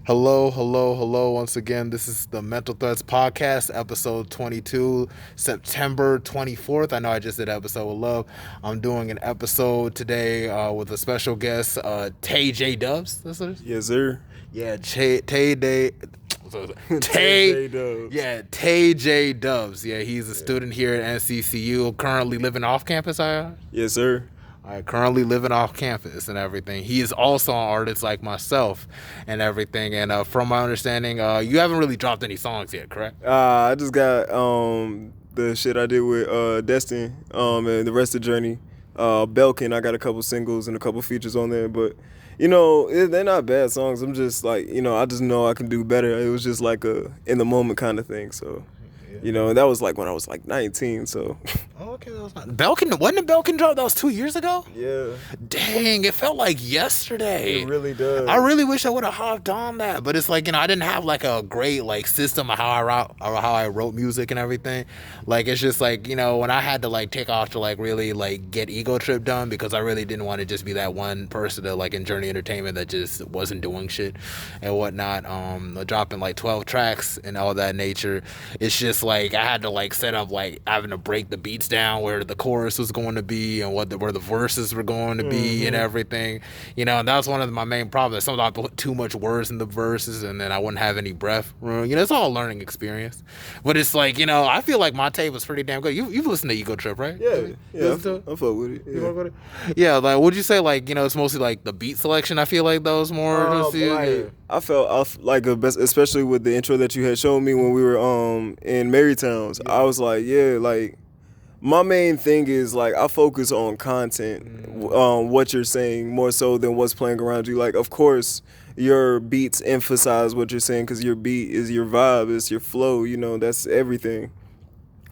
Hello, hello, hello. Once again, this is the Mental Threats Podcast, episode 22, September 24th. I know I just did an episode with Love. I'm doing an episode today with a special guest, TaeJDubs. That's what it is? Yes, sir. Yeah, Tay Day. Tay, TaeJDubs. yeah, TaeJDubs. Yeah, he's a student here at NCCU, currently living off campus. Yes, sir. Currently living off campus and everything. He is also an artist like myself and everything. And from my understanding, you haven't really dropped any songs yet, correct? I just got the shit I did with Destin and the rest of the journey. Belkin, I got a couple singles and a couple features on there, but they're not bad songs. I'm just like, I just know I can do better. It was just like a in the moment kind of thing. So, that was like when I was like 19. So. Oh, okay, that was not Belkin. Wasn't the Belkin drop? That was 2 years ago. Yeah. Dang, it felt like yesterday. It really does. I really wish I would have hopped on that, but it's like I didn't have like a great like system of how I wrote music and everything. Like it's just like when I had to like take off to like really like get Ego Trip done because I really didn't want to just be that one person to like in Journey Entertainment that just wasn't doing shit and whatnot. Dropping like 12 tracks and all that nature. It's just like I had to like set up like having to break the beats down where the chorus was going to be and where the verses were going to be and everything. And that was one of my main problems. Sometimes I put too much words in the verses and then I wouldn't have any breath. It's all a learning experience. But it's like, I feel like my tape was pretty damn good. You've listened to Ego Trip, right? Yeah, I fuck with it. You fuck with it? Yeah, like would you say like, it's mostly like the beat selection? I feel like those more I felt like especially with the intro that you had shown me when we were in Marytowns. I was like, yeah, like my main thing is like I focus on content, what you're saying more so than what's playing around you. Like, of course, your beats emphasize what you're saying because your beat is your vibe, it's your flow. That's everything.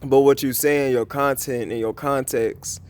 But what you're saying, your content and your context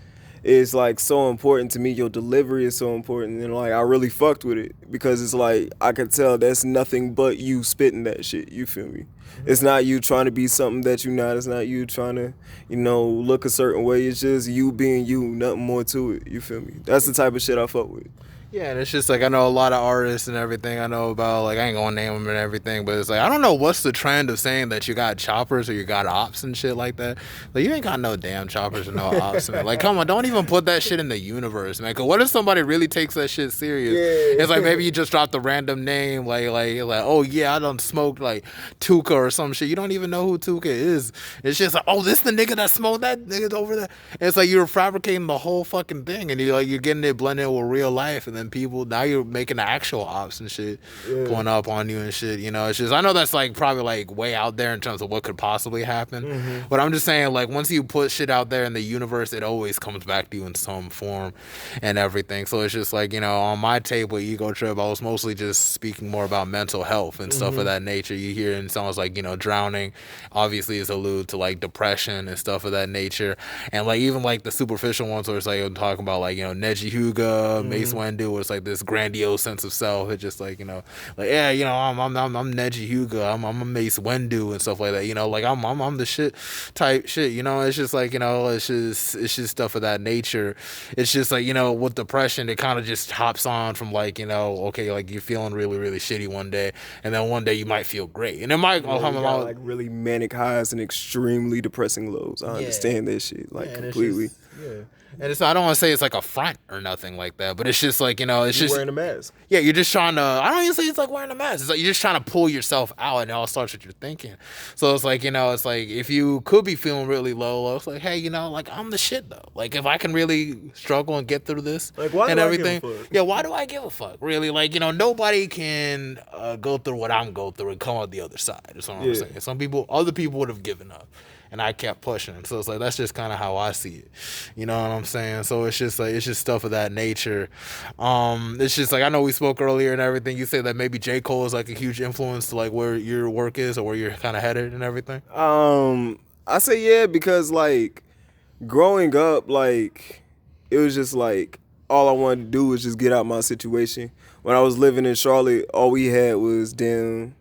is like so important to me. Your delivery is so important, and like I really fucked with it because it's like I could tell that's nothing but you spitting that shit. You feel me? It's not you trying to be something that you're not. It's not you trying to, look a certain way. It's just you being you, nothing more to it. You feel me? That's the type of shit I fuck with. Yeah, and it's just like I know a lot of artists and everything. I know about like I ain't gonna name them and everything, but it's like I don't know what's the trend of saying that you got choppers or you got ops and shit like that. Like you ain't got no damn choppers or no ops, man. Like come on, don't even put that shit in the universe, man. Cause what if somebody really takes that shit serious? Yeah. It's like maybe you just dropped a random name, like oh yeah, I done smoked like Tuka or some shit. You don't even know who Tuka is. It's just like oh this the nigga that smoked that nigga over there. And it's like you're fabricating the whole fucking thing, and you're getting it blended with real life, and then people now you're making the actual ops and shit going up on you and shit. It's just I know that's like probably like way out there in terms of what could possibly happen, but I'm just saying like once you put shit out there in the universe, it always comes back to you in some form and everything. So it's just like on my tape with Ego Trip, I was mostly just speaking more about mental health and stuff of that nature. You hear in songs like drowning, obviously is allude to like depression and stuff of that nature, and like even like the superficial ones where it's like I'm talking about like Neji Huga, Mace Windu, where it's like this grandiose sense of self. It's just like like yeah, I'm Neji Huga, I'm a Mace Windu and stuff like that. Like I'm the shit type shit. It's just like it's just stuff of that nature. It's just like with depression, it kind of just hops on from like okay, like you're feeling really really shitty one day, and then one day you might feel great, and it might come got, like really manic highs and extremely depressing lows. I understand that shit like completely. And I don't want to say it's like a front or nothing like that, but it's just like, it's just wearing a mask. Yeah, you're just trying to, I don't even say it's like wearing a mask. It's like you're just trying to pull yourself out and it all starts with your thinking. So it's like, it's like if you could be feeling really low, it's like, hey, like I'm the shit though. Like if I can really struggle and get through this like, why and do everything. I give a fuck? Yeah, why do I give a fuck? Really? Like, nobody can go through what I'm going through and come out the other side. That's what I'm saying. Other people would have given up. And I kept pushing. So it's like that's just kind of how I see it. You know what I'm saying? So it's just like it's just stuff of that nature. It's just like I know we spoke earlier and everything. You say that maybe J. Cole is like a huge influence to like where your work is or where you're kind of headed and everything. I say yeah because like growing up, like it was just like all I wanted to do was just get out my situation. When I was living in Charlotte, all we had was damn.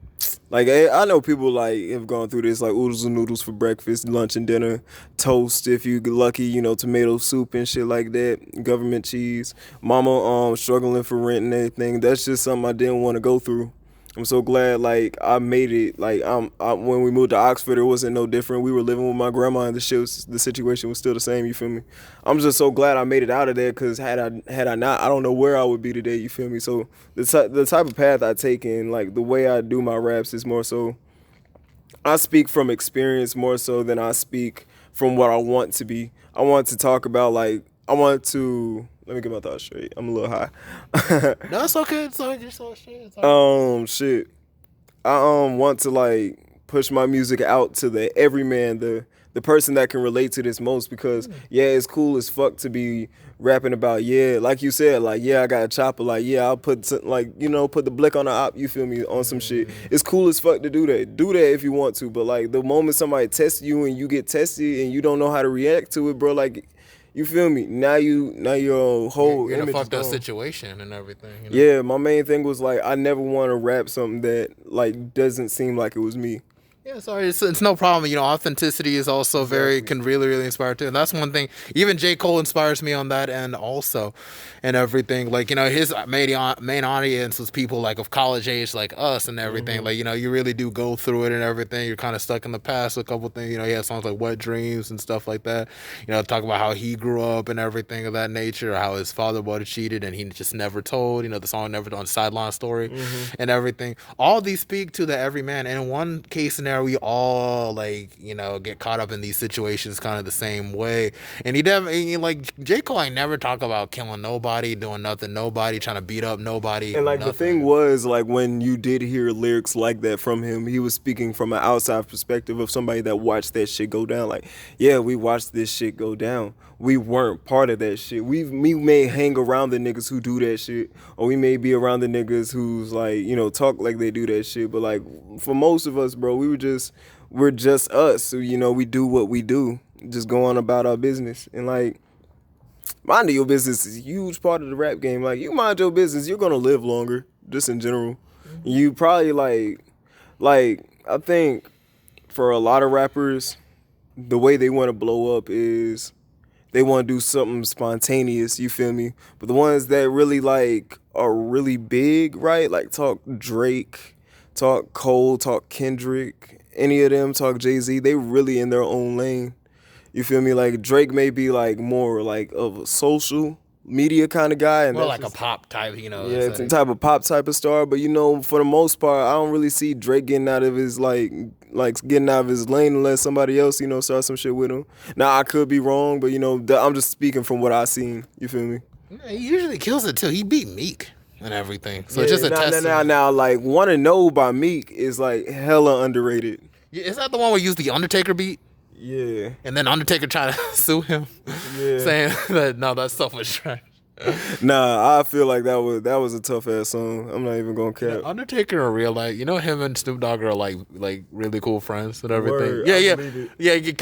Like, I know people, like, have gone through this, like, oodles and noodles for breakfast, lunch and dinner, toast, if you get lucky, tomato soup and shit like that, government cheese, mama struggling for rent and everything. That's just something I didn't want to go through. I'm so glad like I made it. Like when we moved to Oxford, it wasn't no different. We were living with my grandma, and the situation was still the same. You feel me? I'm just so glad I made it out of there, because had I not, I don't know where I would be today. You feel me? So the type of path I take, and like the way I do my raps is more so, I speak from experience more so than I speak from what I want to be. I want to talk about like I want to. Let me get my thoughts straight. I'm a little high. No, it's okay. It's all right. You're so straight. It's all right. Shit. I want to like push my music out to the everyman, the person that can relate to this most, because yeah, it's cool as fuck to be rapping about, yeah, like you said, like, yeah, I got a chopper, like, yeah, I'll put like, you know, put the blick on the op, you feel me, on some shit. It's cool as fuck to do that if you want to, but like the moment somebody tests you and you get tested and you don't know how to react to it, bro, like, you feel me? Now your whole You're in a image is fucked up gone. situation and everything. You know? Yeah, my main thing was like I never want to rap something that like doesn't seem like it was me. Yeah, sorry, it's no problem. You know, authenticity is also can really inspire too, and that's one thing. Even J. Cole inspires me on that end also, and everything. Like, you know, his main audience was people like of college age, like us, and everything. Like, you know, you really do go through it and everything. You're kind of stuck in the past with a couple things. You know, he had songs like "Wet Dreams" and stuff like that. You know, talk about how he grew up and everything of that nature, how his father would have cheated and he just never told. You know, the song "Never Done" sideline story and everything. All these speak to the everyman. And in one case scenario, we all like, you know, get caught up in these situations kind of the same way. And he definitely, like, J. Cole ain't never talk about killing nobody, doing nothing, nobody, trying to beat up nobody. And like nothing. the thing was, like, when you did hear lyrics like that from him, he was speaking from an outside perspective of somebody that watched that shit go down. Like, yeah, we watched this shit go down. We weren't part of that shit. We may hang around the niggas who do that shit, or we may be around the niggas who's like, you know, talk like they do that shit. But like for most of us, bro, we're just us. So, you know, we do what we do, just go on about our business. And like, minding your business is a huge part of the rap game. Like, you mind your business, you're gonna live longer, just in general. You probably like I think for a lot of rappers, the way they want to blow up is they want to do something spontaneous, you feel me? But the ones that really like are really big, right? Like talk Drake, talk Cole, talk Kendrick, any of them, talk Jay-Z, they really in their own lane. You feel me? Like Drake may be like more like of a social media kind of guy, and More like a pop type, you know. yeah, it's a type of pop type of star. But you know, for the most part, I don't really see Drake getting out of his getting out of his lane unless somebody else, you know, starts some shit with him. Now I could be wrong, but you know, I'm just speaking from what I seen. You feel me? Yeah, he usually kills it too. He beat Meek and everything. So Yeah, it's just a test. now, like Wanna Know by Meek is like hella underrated. Is that the one where you used the Undertaker beat? Yeah. And then Undertaker tried to sue him, saying that no, that stuff was trash. Nah, I feel like that was a tough ass song. I'm not even gonna cap. Undertaker in real life, you know, him and Snoop Dogg are like really cool friends and everything. Word, Yeah. You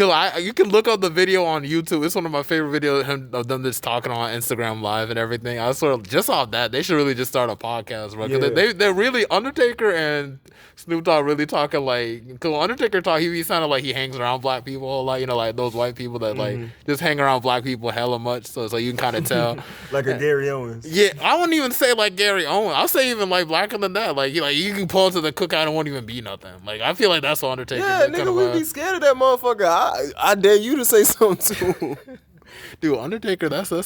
can look up the video on YouTube. It's one of my favorite videos of them just talking on Instagram Live and everything. I sort of just off that they should really just start a podcast, bro. Because they're really Undertaker and Snoop Dogg really talking like. Cause Undertaker he sounded like he hangs around black people a lot. You know, like those white people that like just hang around black people hella much. So you can kind of tell. Like a Gary Owens. Yeah, I wouldn't even say like Gary Owens. I'll say even like blacker than that. Like you can pull to the cookout and won't even be nothing. Like I feel like that's what Undertaker. Yeah, nigga, we be scared of that motherfucker. I dare you to say something too. Dude, Undertaker, that's low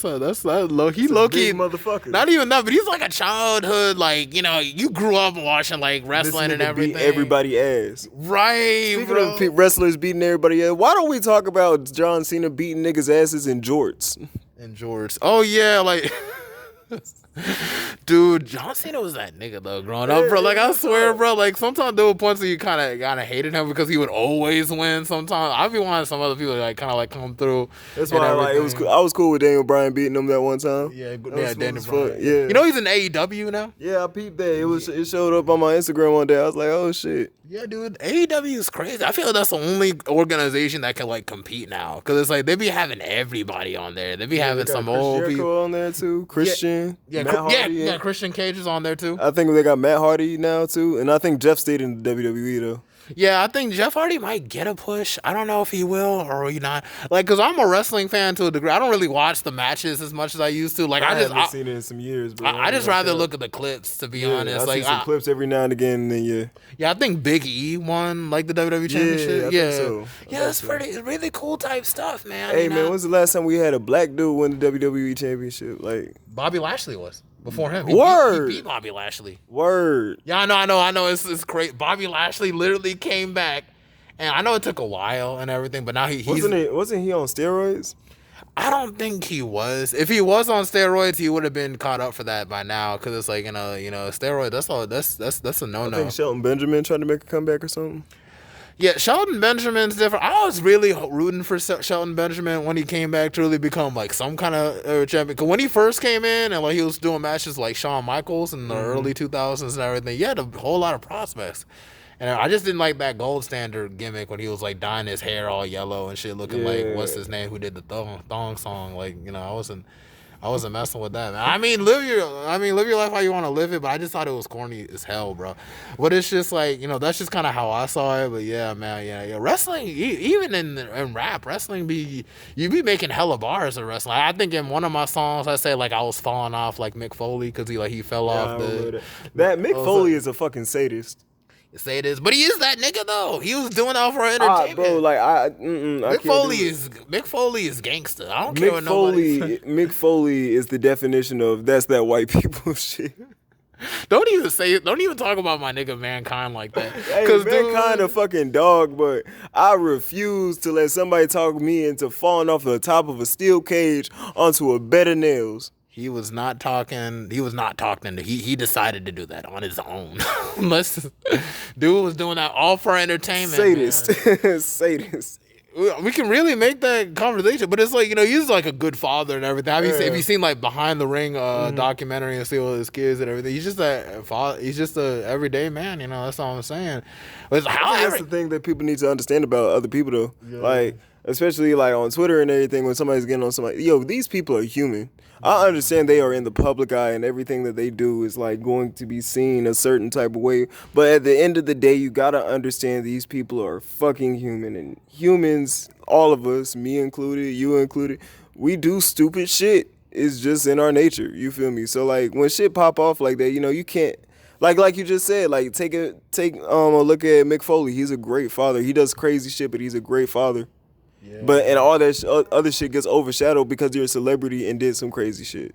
key motherfucker. Not even that, but he's like a childhood, like, you know, you grew up watching like wrestling and everything. Beat everybody ass. Right, Speaking bro. of wrestlers beating everybody ass, why don't we talk about John Cena beating niggas' asses in jorts? And George. Oh yeah, like dude, John Cena was that nigga though, growing up, bro. Like I swear, bro. Like sometimes there were points where you kind of hated him because he would always win. Sometimes I'd be wanting some other people to like kind of like come through. That's why like it was cool. I was cool with Daniel Bryan beating him that one time. Yeah, Daniel Bryan. Yeah, you know he's in AEW now. Yeah, I peeped that. It showed up on my Instagram one day. I was like, oh shit. Yeah, dude, AEW is crazy. I feel like that's the only organization that can like compete now, because it's like they be having everybody on there. They be having some old people on there too. Christian, yeah, Christian Cage is on there too. I think they got Matt Hardy now too, and I think Jeff stayed in the WWE though. Yeah, I think Jeff Hardy might get a push. I don't know if he will or he not. Like, cause I'm a wrestling fan to a degree. I don't really watch the matches as much as I used to. Like, I haven't seen it in some years, bro. I just rather look at the clips, to be Yeah, I honest. see Like, some clips every now and again, and then yeah, I think Big E won like the WWE yeah, Championship. I think so. Yeah, it's pretty really cool type stuff, man. Hey you man, know? when's the last time we had a black dude win the WWE Championship? Like, Bobby Lashley was before him. Word. He beat Bobby Lashley. word. Yeah, I know. It's great. Bobby Lashley literally came back, and I know it took a while and everything, but now he's. Wasn't he on steroids? I don't think he was. If he was on steroids, he would have been caught up for that by now. Because it's like steroid. That's all. That's a no I no. think Shelton Benjamin tried to make a comeback or something. Yeah, Shelton Benjamin's different. I was really rooting for Shelton Benjamin when he came back to really become like some kind of champion. Because when he first came in and like he was doing matches like Shawn Michaels in the early 2000s and everything, he had a whole lot of prospects. And I just didn't like that gold standard gimmick when he was like dyeing his hair all yellow and shit, looking like what's his name who did the thong song. Like I wasn't messing with that, man. I mean, live your life how you want to live it, but I just thought it was corny as hell, bro. But it's just like, that's just kind of how I saw it. But yeah, man, yeah. Wrestling, even in rap, wrestling you be making hella bars of wrestling. I think in one of my songs, I say like I was falling off like Mick Foley because he fell off that Mick Foley is a fucking sadist. Say it is, but he is that nigga though. He was doing that for entertainment. Bro, like Mick Foley is gangster. I don't care what nobody says. Mick Foley is the definition of that's that white people shit. Don't even talk about my nigga Mankind like that. Hey, Mankind a fucking dog, but I refuse to let somebody talk me into falling off the top of a steel cage onto a bed of nails. He was not talking. He decided to do that on his own. Dude was doing that all for entertainment. Sadist. Sadist. We can really make that conversation, but it's like, he's like a good father and everything. Have you seen like Behind the Ring documentary and see all his kids and everything? He's just a everyday man. That's all I'm saying. But that's the thing that people need to understand about other people though. Yeah. Like, especially like on Twitter and everything, when somebody's getting on somebody, these people are human. I understand they are in the public eye and everything that they do is like going to be seen a certain type of way. But at the end of the day, you gotta understand these people are fucking human, and humans, all of us, me included, you included, we do stupid shit. It's just in our nature. You feel me? So like when shit pop off like that, you can't. Like you just said, like take a look at Mick Foley. He's a great father. He does crazy shit, but he's a great father. Yeah. But and all that other shit gets overshadowed because you're a celebrity and did some crazy shit.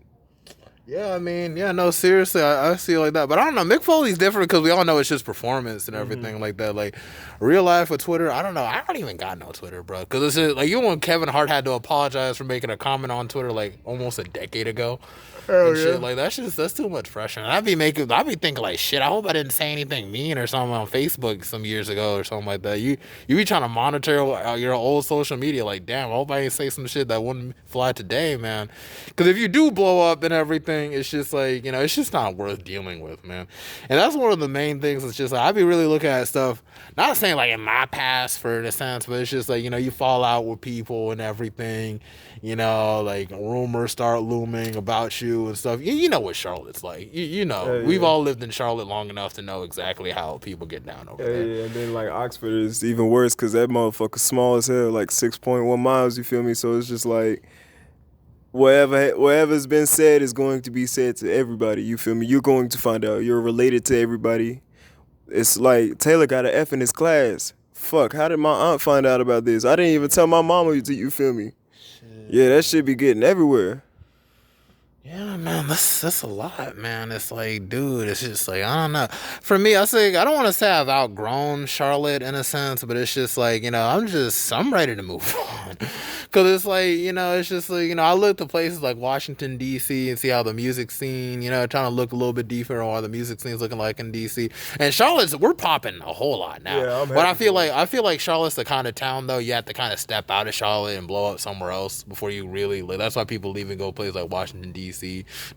Yeah, I mean, no, seriously, I see it like that. But I don't know, Mick Foley's different because we all know it's just performance and everything like that. Like, real life with Twitter, I don't know. I don't even got no Twitter, bro. Because it's just, like, when Kevin Hart had to apologize for making a comment on Twitter, like, almost a decade ago. And shit, like, that's too much pressure. And I'd be thinking, like, shit, I hope I didn't say anything mean or something on Facebook some years ago or something like that. You be trying to monitor your old social media, like, damn, I hope I didn't say some shit that wouldn't fly today, man. Because if you do blow up and everything, it's just like, it's just not worth dealing with, man. And that's one of the main things. It's just like, I be really looking at stuff, not saying like in my past for the sense, but it's just like, you fall out with people and everything, like rumors start looming about you and stuff. You know what Charlotte's like. We've all lived in Charlotte long enough to know exactly how people get down over there. Yeah, and then like Oxford is even worse because that motherfucker's small as hell, like 6.1 miles, you feel me? So it's just like, whatever's been said is going to be said to everybody, you feel me? You're going to find out. You're related to everybody. It's like Taylor got an F in his class. Fuck, how did my aunt find out about this? I didn't even tell my mama, you feel me? Shit. Yeah, that shit be getting everywhere. Yeah, man, that's a lot, man. It's like, dude, it's just like, I don't know. For me, I don't want to say I've outgrown Charlotte in a sense, but it's just like, I'm ready to move on. Because it's like, it's just like, I look to places like Washington, D.C. and see how the music scene, trying to look a little bit deeper on what the music scene's looking like in D.C. And Charlotte's, we're popping a whole lot now. Yeah, but I feel like Charlotte's the kind of town, though, you have to kind of step out of Charlotte and blow up somewhere else before you really live. That's why people even go places like Washington, D.C.,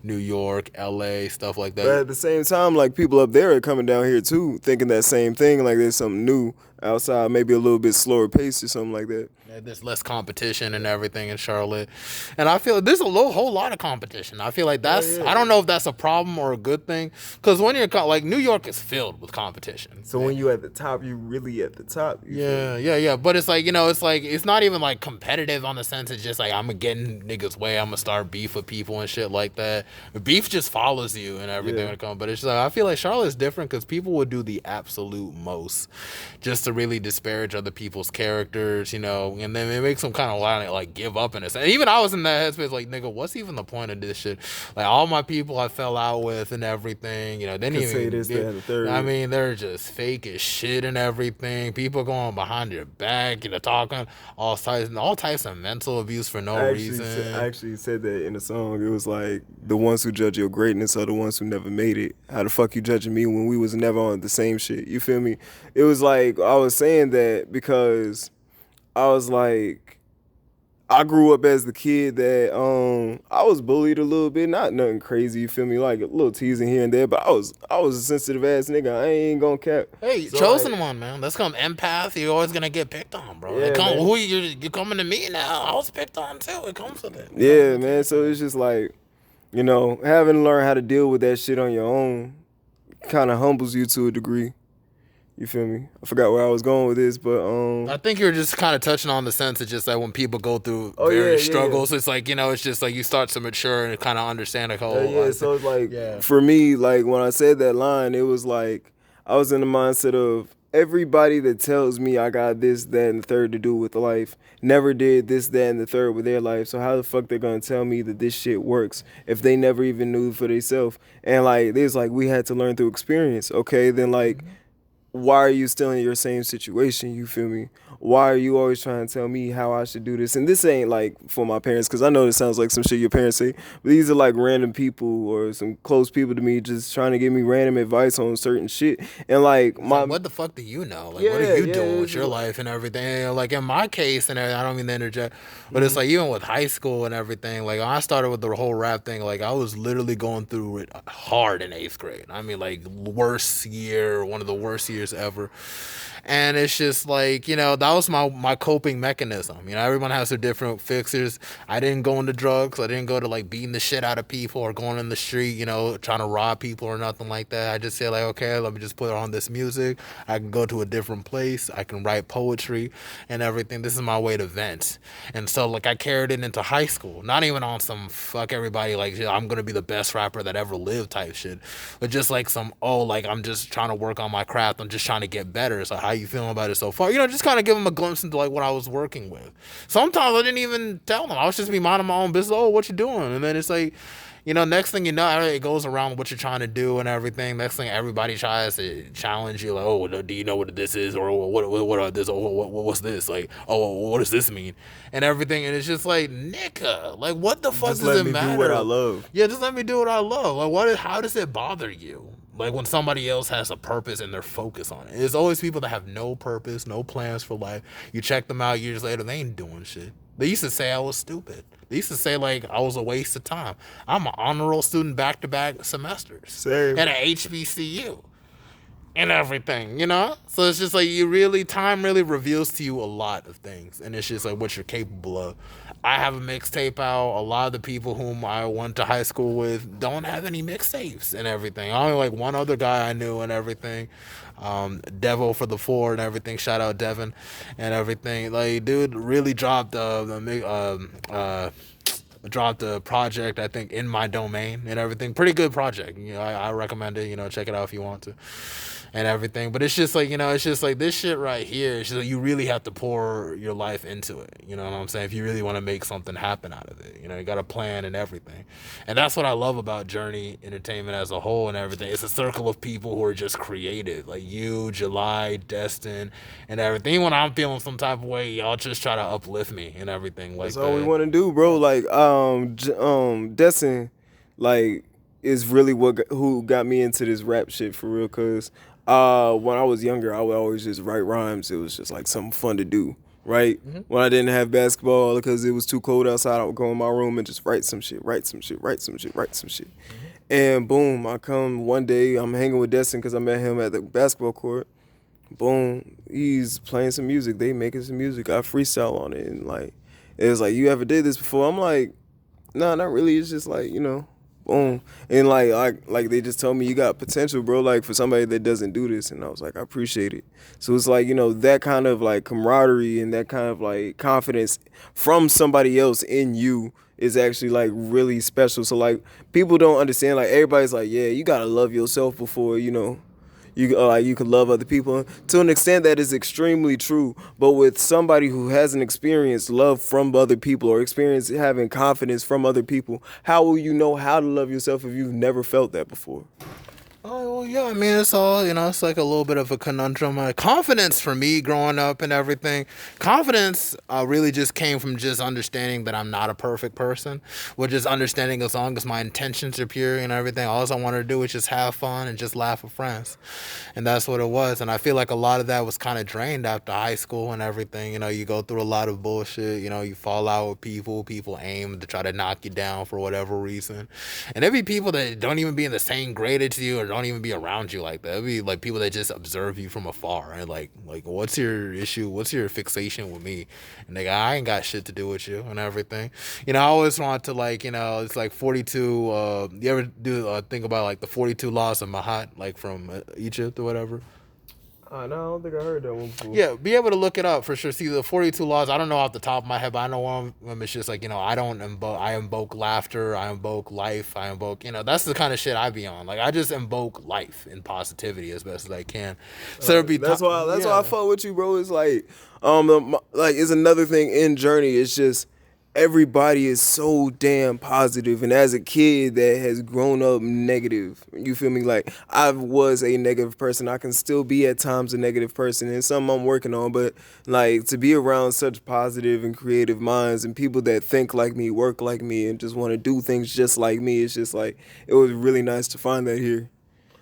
New York, LA, stuff like that. But at the same time, like people up there are coming down here too, thinking that same thing, like there's something new outside, maybe a little bit slower pace or something like that. There's less competition and everything in Charlotte, and I feel there's a whole lot of competition. I feel like that's yeah. I don't know if that's a problem or a good thing, because when you're like New York is filled with competition. So when you at the top, you really at the top. You feel me? Yeah. But it's like it's not even like competitive on the sense it's just like I'm getting niggas way. I'm gonna start beef with people and shit like that. Beef just follows you and everything when it comes. But it's just like I feel like Charlotte's different because people would do the absolute most just to really disparage other people's characters, and then it makes them kind of like give up in a sense. And even I was in that headspace, like, nigga, what's even the point of this shit? Like all my people I fell out with and everything, then Could say this, that, and the third. I mean, they're just fake as shit and everything. People going behind your back, talking all types of mental abuse for no reason. I actually said that in the song. It was like the ones who judge your greatness are the ones who never made it. How the fuck you judging me when we was never on the same shit? You feel me? It was like I was saying that because I was like, I grew up as the kid that I was bullied a little bit, not nothing crazy, you feel me, like a little teasing here and there, but I was a sensitive ass nigga. I ain't gonna cap. Hey, so chosen one, man. Let's come empath. You're always gonna get picked on, bro. Yeah, you're coming to me now. I was picked on too. It comes with it. Yeah, man. So it's just like, having to learn how to deal with that shit on your own kind of humbles you to a degree. You feel me? I forgot where I was going with this, but I think you're just kind of touching on the sense of just like when people go through various struggles, it's like it's just like you start to mature and kind of understand like so it's like for me, like when I said that line, it was like I was in the mindset of everybody that tells me I got this, that, and the third to do with life never did this, that, and the third with their life. So how the fuck they're gonna tell me that this shit works if they never even knew for themselves? And like there's like we had to learn through experience. Okay, then like. Why are you still in your same situation? You feel me? Why are you always trying to tell me how I should do this? And this ain't like for my parents, because I know this sounds like some shit your parents say, but these are like random people or some close people to me just trying to give me random advice on certain shit. And like what the fuck do you know? Like what are you doing with your life and everything? Like in my case, and I don't mean to interject, but it's like even with high school and everything, like I started with the whole rap thing, like I was literally going through it hard in 8th grade. I mean like worst year, one of the worst years ever. And it's just like, that was my coping mechanism. Everyone has their different fixes. I didn't go into drugs. I didn't go to like beating the shit out of people or going in the street, trying to rob people or nothing like that. I just say like, okay, let me just put on this music. I can go to a different place. I can write poetry and everything. This is my way to vent. And so like I carried it into high school, not even on some fuck everybody like I'm going to be the best rapper that ever lived type shit, but just like some, like I'm just trying to work on my craft. I'm just trying to get better. So how you feeling about it so far? Just kind of give them a glimpse into like what I was working with. Sometimes I didn't even tell them. I was just be minding my own business. Oh, what you doing? And then it's like, next thing you know, it goes around what you're trying to do and everything. Next thing, everybody tries to challenge you, like, oh, do you know what this is, or what are this, or what's this? Like, oh, what does this mean, and everything. And it's just like, nigga, like, what the fuck does it matter? Just let me do what I love. Yeah, just let me do what I love. Like, how does it bother you? Like when somebody else has a purpose and they're focused on it. There's always people that have no purpose, no plans for life. You check them out years later, they ain't doing shit. They used to say I was stupid. They used to say like I was a waste of time. I'm an honor roll student back-to-back semesters. Same. At a HBCU. And everything, So it's just like time really reveals to you a lot of things. And it's just like what you're capable of. I have a mixtape out. A lot of the people whom I went to high school with don't have any mixtapes and everything. Only like one other guy I knew and everything. Devo for the 4 and everything. Shout out Devin and everything. Like, dude really dropped dropped a project, I think, in my domain and everything. Pretty good project. I recommend it. Check it out if you want to. And everything, but it's just like it's just like this shit right here. It's just like you really have to pour your life into it. You know what I'm saying? If you really want to make something happen out of it, you got a plan and everything. And that's what I love about Journey Entertainment as a whole and everything. It's a circle of people who are just creative, like you, July, Destin, and everything. When I'm feeling some type of way, y'all just try to uplift me and everything. Like that's all we want to do, bro. Like Destin, like is really who got me into this rap shit for real, cause. When I was younger, I would always just write rhymes. It was just like something fun to do, right? Mm-hmm. When I didn't have basketball because it was too cold outside, I would go in my room and just write some shit. Mm-hmm. And boom, I come one day, I'm hanging with Destin because I met him at the basketball court. Boom, he's playing some music. They making some music. I freestyle on it, and like, it's like, you ever did this before? I'm like, no, not really. It's just like, boom, and like they just told me you got potential, bro. Like for somebody that doesn't do this, and I was like, I appreciate it. So it's like, that kind of like camaraderie and that kind of like confidence from somebody else in you is actually like really special. So like people don't understand. Like everybody's like, yeah, you gotta love yourself before you can love other people. To an extent, that is extremely true. But with somebody who hasn't experienced love from other people or experienced having confidence from other people, how will you know how to love yourself if you've never felt that before? Oh, well, yeah, I mean, it's all, it's like a little bit of a conundrum. Confidence for me growing up and everything, confidence really just came from just understanding that I'm not a perfect person, which is understanding as long as my intentions are pure and everything, all I wanted to do was just have fun and just laugh with friends. And that's what it was. And I feel like a lot of that was kind of drained after high school and everything. You go through a lot of bullshit, you fall out with people aim to try to knock you down for whatever reason. And there be people that don't even be in the same grade as you or don't even be around you like that. It'd be like people that just observe you from afar and like what's your issue? What's your fixation with me? And I ain't got shit to do with you and everything. I always want to it's like 42. You ever do think about like the 42 laws of Mahat, like from Egypt or whatever? No, I don't think I heard that one before. Yeah, be able to look it up for sure. See the 42 laws. I don't know off the top of my head, but I know one of them. It's just like I invoke laughter, I invoke life, I invoke. That's the kind of shit I be on. Like I just invoke life and positivity as best as I can. So it'd be that's why I fuck with you, bro. It's like it's another thing in Journey. It's just everybody is so damn positive, and as a kid that has grown up negative, you feel me? Like I was a negative person. I can still be at times a negative person, and something I'm working on. But like to be around such positive and creative minds and people that think like me, work like me, and just want to do things just like me, it's just like it was really nice to find that here.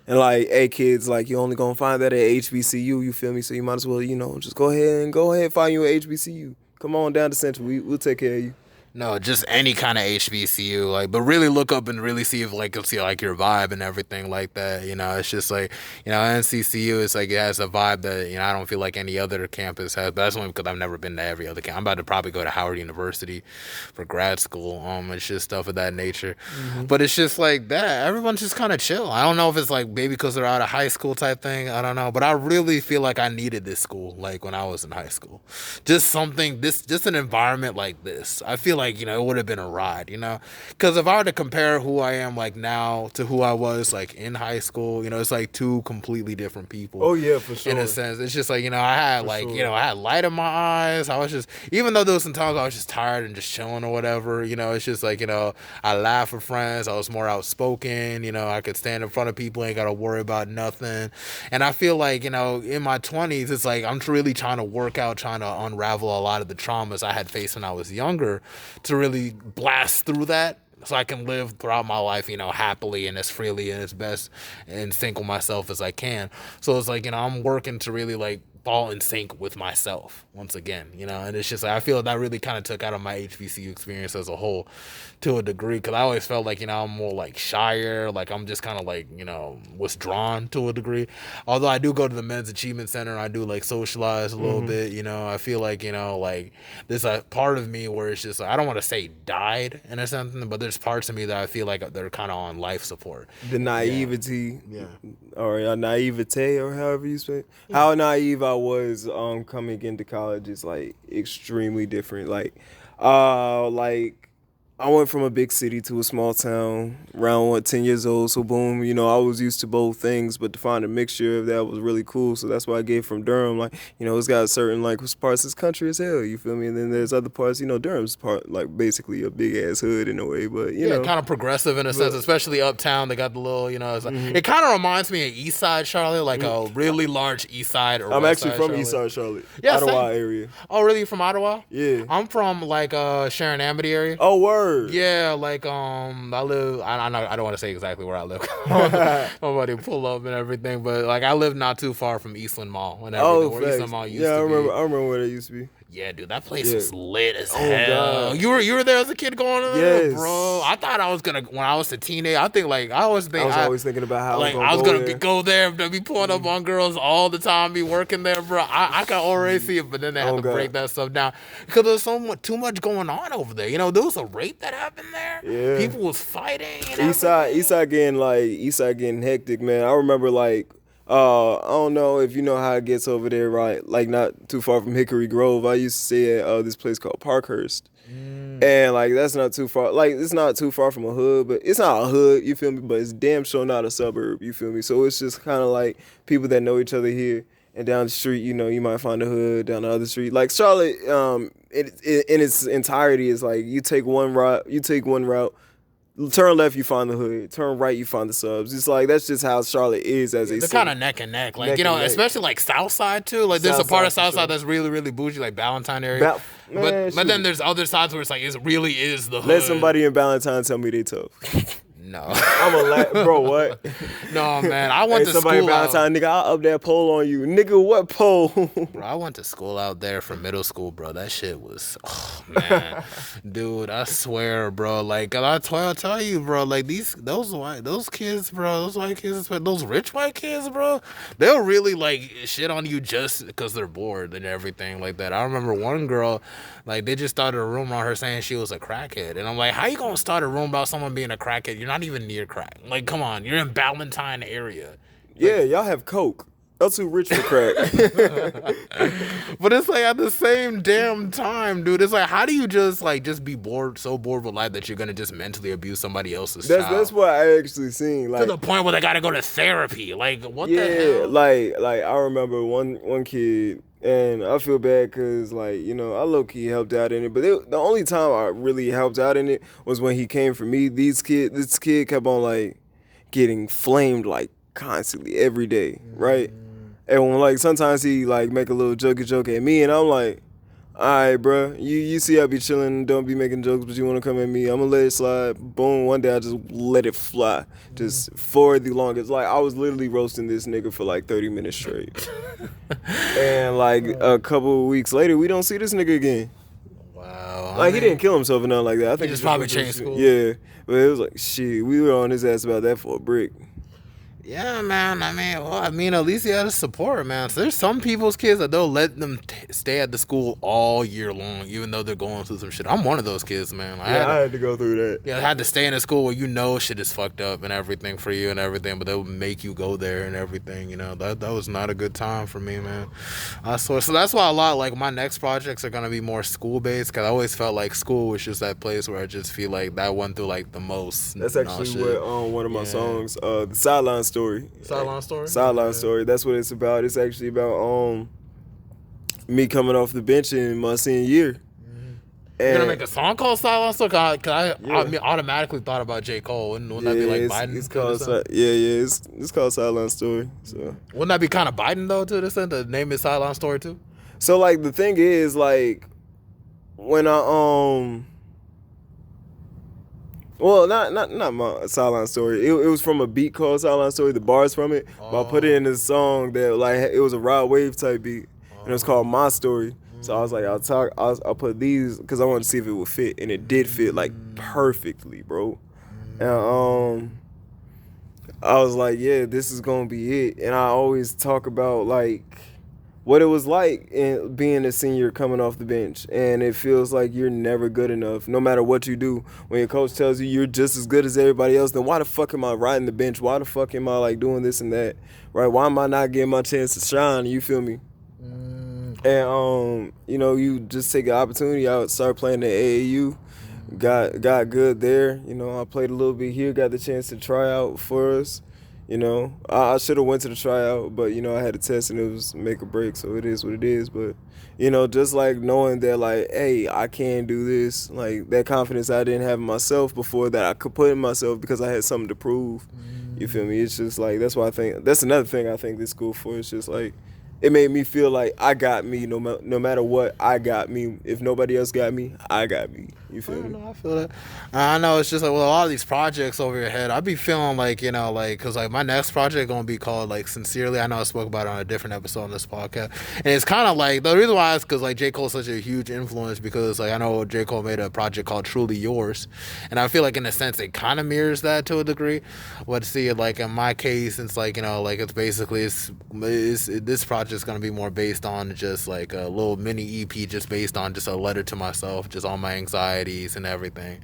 And like, hey kids, like you only gonna find that at HBCU, you feel me? So you might as well, just go ahead and find you at HBCU. Come on down to Central. We'll take care of you. No, just any kind of HBCU, but really look up and really see if you'll see like your vibe and everything like that. It's just like NCCU. It's like it has a vibe that I don't feel like any other campus has. But that's only because I've never been to every other campus. I'm about to probably go to Howard University for grad school. It's just stuff of that nature. Mm-hmm. But it's just like that. Everyone's just kind of chill. I don't know if it's like maybe because they're out of high school type thing. I don't know. But I really feel like I needed this school like when I was in high school. Just an environment like this. I feel like it would have been a ride, because if I were to compare who I am like now to who I was like in high school, it's like two completely different people. Oh yeah, for sure. In a sense, it's just like I had I had light in my eyes. I was just, even though there was some times I was just tired and just chilling or whatever, it's just like I laughed with friends. I was more outspoken. I could stand in front of people, ain't gotta worry about nothing. And I feel like in my 20s, it's like I'm really trying to work out, trying to unravel a lot of the traumas I had faced when I was younger, to really blast through that so I can live throughout my life, happily and as freely and as best in sync with myself as I can. So it's like, I'm working to really like fall in sync with myself once again, and it's just like, I feel that really kind of took out of my HBCU experience as a whole to a degree, because I always felt like, I'm more like shyer, like I'm just kind of like, withdrawn to a degree. Although I do go to the Men's Achievement Center, I do like socialize a little bit, I feel like, like there's a part of me where it's just like, I don't want to say died in a sense, but there's parts of me that I feel like they're kind of on life support. The naivety, or naivete, or however you say it. How naive I was coming into college is like extremely different. Like I went from a big city to a small town around 10 years old. So boom, I was used to both things, but to find a mixture of that was really cool. So that's why I gave from Durham. Like, it's got certain like parts of this country as hell, you feel me? And then there's other parts, Durham's part like basically a big ass hood in a way, but you know. Kind of progressive in a sense, especially uptown. They got the little, it's like, it kind of reminds me of East Side Charlotte, like a really large East Side or I'm West actually Side from Charlotte. East Side Charlotte, same. Ottawa area. Oh, really? You from Ottawa? Yeah. I'm from like Sharon Amity area. Oh, word. Yeah, like I live. I don't want to say exactly where I live. Nobody pull up and everything, but like I live not too far from Eastland Mall and everything. Oh, where Eastland Mall used yeah, to I remember where they used to be. Yeah, dude, that place Yeah. was lit as Oh, hell. God. You were there as a kid going to there, Yes. bro. I thought I was gonna when I was a teenager. I think like I always think I was always thinking about how like I was gonna go there. go there, be pulling up on girls all the time, be working there, bro. I can already see it, but then they had Oh, to God. break that stuff down because there's too much going on over there. You know, there was a rape that happened there. Yeah. People was fighting. And East side getting hectic, man. I remember like I don't know if you know how it gets over there, right? Like not too far from Hickory Grove. I used to stay at this place called Parkhurst. And like that's not too far. Like it's not too far from a hood, but it's not a hood, you feel me? But it's damn sure not a suburb, you feel me? So it's just kind of like people that know each other here. And down the street, you know, you might find a hood down the other street. Like Charlotte, in its entirety is like you take one route, turn left, you find the hood. Turn right, you find the subs. It's like that's just how Charlotte is as a they're city. kind of neck and neck, like Neck you know, and neck. especially like South Side too. Like there's a part of South Side, South for Side sure. that's really really bougie, like Ballantyne area. Man, But then shoot. there's other sides where it's like it really is the hood. Let somebody in Ballantyne tell me they tough. No, I'm a bro. What? no, man. I went Hey, to somebody in school out. Ballantyne, nigga. I'll up that pole on you, nigga. What pole? Bro, I went to school out there for middle school, bro. That shit was, oh man, dude. I swear, bro. Like I tell you, bro. Like those kids, bro. Those white kids, those rich white kids, bro. They'll really like shit on you just because they're bored and everything like that. I remember one girl, like they just started a rumor on her saying she was a crackhead, and I'm like, how you gonna start a rumor about someone being a crackhead? You're not even near crack. Like, come on, you're in Ballantyne area. Yeah, y'all have coke. Y'all too rich for crack. But it's like at the same damn time, dude. It's like, how do you just be bored, so bored with life that you're gonna just mentally abuse somebody else's child? That's what I actually seen. Like to the point where they gotta go to therapy. Like, what the yeah, hell? like I remember one kid, and I feel bad because like you know I low key helped out in it, but the only time I really helped out in it was when he came for me. This kid kept on like getting flamed like constantly every day, right? And when like sometimes he like make a little joke at me, and I'm like, all right, bro, you see I be chilling, don't be making jokes, but you want to come at me, I'm gonna let it slide. Boom, one day I just let it fly, just for the longest. Like I was literally roasting this nigga for like 30 minutes straight, and like a couple of weeks later, we don't see this nigga again. Wow. Like he didn't kill himself or nothing like that. I think just he probably went through changed shit. school. Yeah, but it was like shit. We were on his ass about that for a brick. Yeah, man. I mean, at least he had a support, man. So there's some people's kids that they'll let them stay at the school all year long, even though they're going through some shit. I'm one of those kids, man. I had to go through that. Yeah, I had to stay in a school where you know shit is fucked up and everything for you and everything, but they would make you go there and everything. You know, that was not a good time for me, man. I swear. So that's why a lot like my next projects are gonna be more school based, because I always felt like school was just that place where I just feel like that went through like the most. That's actually what one of my songs, the Sideline Story. Sideline Story. That's what it's about. It's actually about me coming off the bench in my senior year. You're gonna make a song called Sideline Story? Cause I automatically thought about J. Cole. Wouldn't that be like Biden? It's called it's called Sideline Story. So wouldn't that be kind of Biden though? To this end, the name is Sideline Story too. So like the thing is like when I well, not my Sideline Story. It was from a beat called Sideline Story. The bars from it, but I put it in this song that like it was a Rod Wave type beat, and it was called My Story. So I was like, I'll put these because I wanted to see if it would fit, and it did fit like perfectly, bro. And I was like, yeah, this is gonna be it. And I always talk about like what it was like in being a senior coming off the bench, and it feels like you're never good enough no matter what you do. When your coach tells you you're just as good as everybody else, then why the fuck am I riding the bench? Why the fuck am I like doing this and that, right? Why am I not getting my chance to shine? You feel me? And you know, you just take an opportunity out, start playing the AAU, got good there. You know, I played a little bit here, got the chance to try out for us. You know, I should have went to the tryout, but, you know, I had a test and it was make or break, so it is what it is. But, you know, just like knowing that, like, hey, I can do this, like that confidence I didn't have in myself before that I could put in myself because I had something to prove. You feel me? It's just like, that's why I think, that's another thing I think this school for. It's just like, it made me feel like I got me no matter what, I got me. If nobody else got me, I got me. You I feel don't me? know. I feel that. I know it's just like, well, a lot of these projects over your head. I be feeling like, like, cause like my next project gonna be called like Sincerely. I know I spoke about it on a different episode on this podcast, and it's kind of like the reason why is because like J Cole's such a huge influence because like I know J Cole made a project called Truly Yours, and I feel like in a sense it kind of mirrors that to a degree. But see, like in my case, it's like like it's basically this project's gonna be more based on just like a little mini EP, just based on just a letter to myself, just all my anxieties and everything,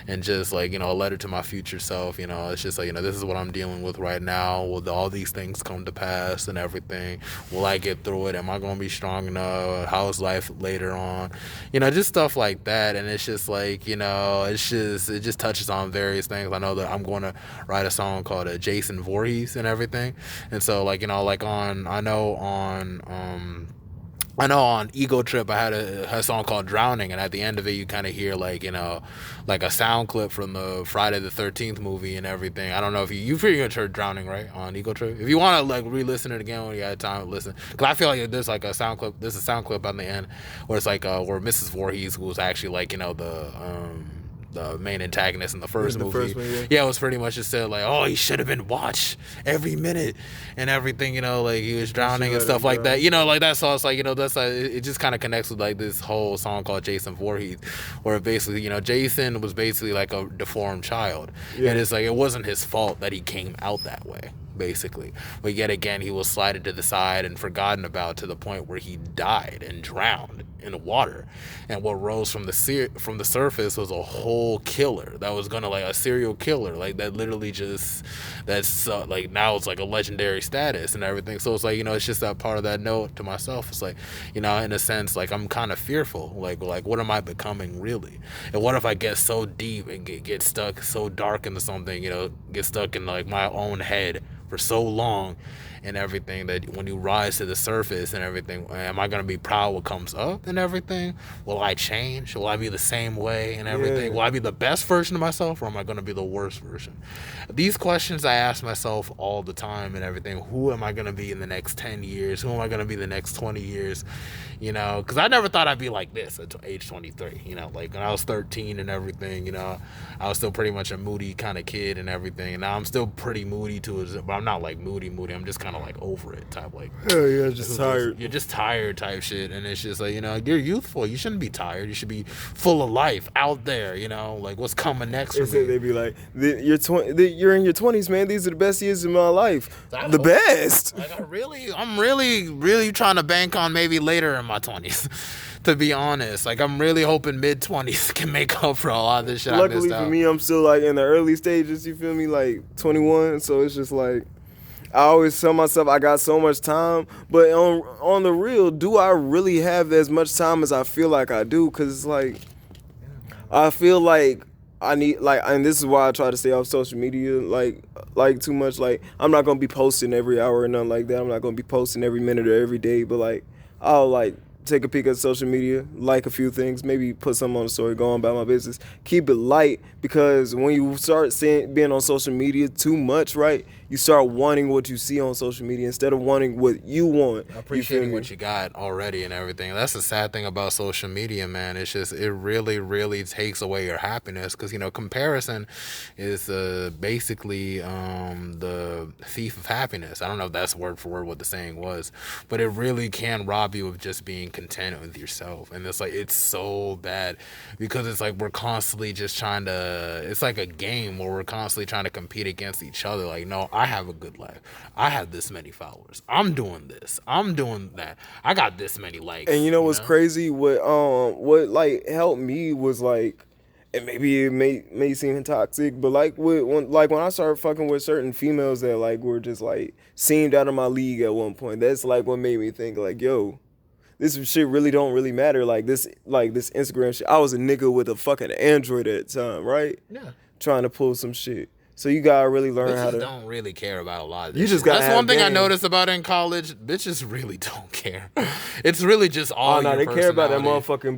and just like a letter to my future self. It's just like this is what I'm dealing with right now. Will all these things come to pass and everything? Will I get through it? Am I gonna be strong enough? How's life later on? Just stuff like that. And it's just like it just touches on various things. I know that I'm going to write a song called Jason Voorhees and everything, and so like like I know on Ego Trip I had a song called Drowning, and at the end of it you kind of hear like like a sound clip from the Friday the 13th movie and everything. I don't know if you pretty much heard Drowning, right, on Ego Trip. If you want to like re-listen it again when you got time to listen, because I feel like there's like a sound clip. There's a sound clip on the end where it's like where Mrs. Voorhees, who was actually like the main antagonist in the first The movie. first one, yeah. Yeah, it was pretty much just said like, oh, he should have been watched every minute and everything, like he was drowning and stuff like that. Like that. So it's like, that's like, it just kind of connects with like this whole song called Jason Voorhees, where basically, Jason was basically like a deformed child. Yeah. And it's like, it wasn't his fault that he came out that way, basically. But yet again, he was slided to the side and forgotten about to the point where he died and drowned in the water. And what rose from the surface was a whole killer that was gonna like a serial killer, like that literally just that's like now it's like a legendary status and everything. So it's like it's just that part of that note to myself. It's like in a sense like I'm kind of fearful, like what am I becoming really, and what if I get so deep and get stuck so dark into something, get stuck in like my own head for so long and everything, that when you rise to the surface and everything, am I going to be proud what comes up and everything? Will I change? Will I be the same way and everything? Will I be the best version of myself, or am I going to be the worst version? These questions I ask myself all the time and everything. Who am I going to be in the next 10 years? Who am I going to be the next 20 years? Because I never thought I'd be like this at age 23. Like when I was 13 and everything, I was still pretty much a moody kind of kid and everything. And now I'm still pretty moody too, but I'm not like moody. I'm just kind of like over it type, like, hell yeah, just tired. You're just tired type shit. And it's just like, you're youthful. You shouldn't be tired. You should be full of life out there, like what's coming next for me. They be like, you're in your 20s, man. These are the best years of my life. The best. Like I'm really trying to bank on maybe later in my 20s. To be honest, like I'm really hoping mid-20s can make up for a lot of this shit. Luckily I missed for me, I'm still like in the early stages. You feel me? Like 21. So it's just like I always tell myself I got so much time, but on the real, do I really have as much time as I feel like I do? Cause it's like I feel like I need and this is why I try to stay off social media like too much. Like I'm not gonna be posting every hour or nothing like that. I'm not gonna be posting every minute or every day, but like I'll like take a peek at social media, like a few things, maybe put something on the story, go on about my business. Keep it light, because when you start being on social media too much, right, you start wanting what you see on social media instead of wanting what you want. Appreciating what you got already and everything. That's the sad thing about social media, man. It's just, it really, really takes away your happiness, because, comparison is basically the thief of happiness. I don't know if that's word for word what the saying was, but it really can rob you of just being content with yourself. And it's like, it's so bad, because it's like we're constantly just trying to, it's like a game where we're constantly trying to compete against each other. Like, no, I have a good life. I have this many followers. I'm doing this. I'm doing that. I got this many likes. And what's crazy? What like helped me was like, and maybe it may seem toxic, but like when I started fucking with certain females that like were just like seemed out of my league at one point. That's like what made me think like, yo, this shit really don't really matter. Like this Instagram shit. I was a nigga with a fucking Android at the time, right? Yeah. Trying to pull some shit. So you gotta really learn how to. Don't really care about a lot of this. You just gotta. That's one thing I noticed about in college. Bitches really don't care. It's really just all. Oh no, they care about that motherfucking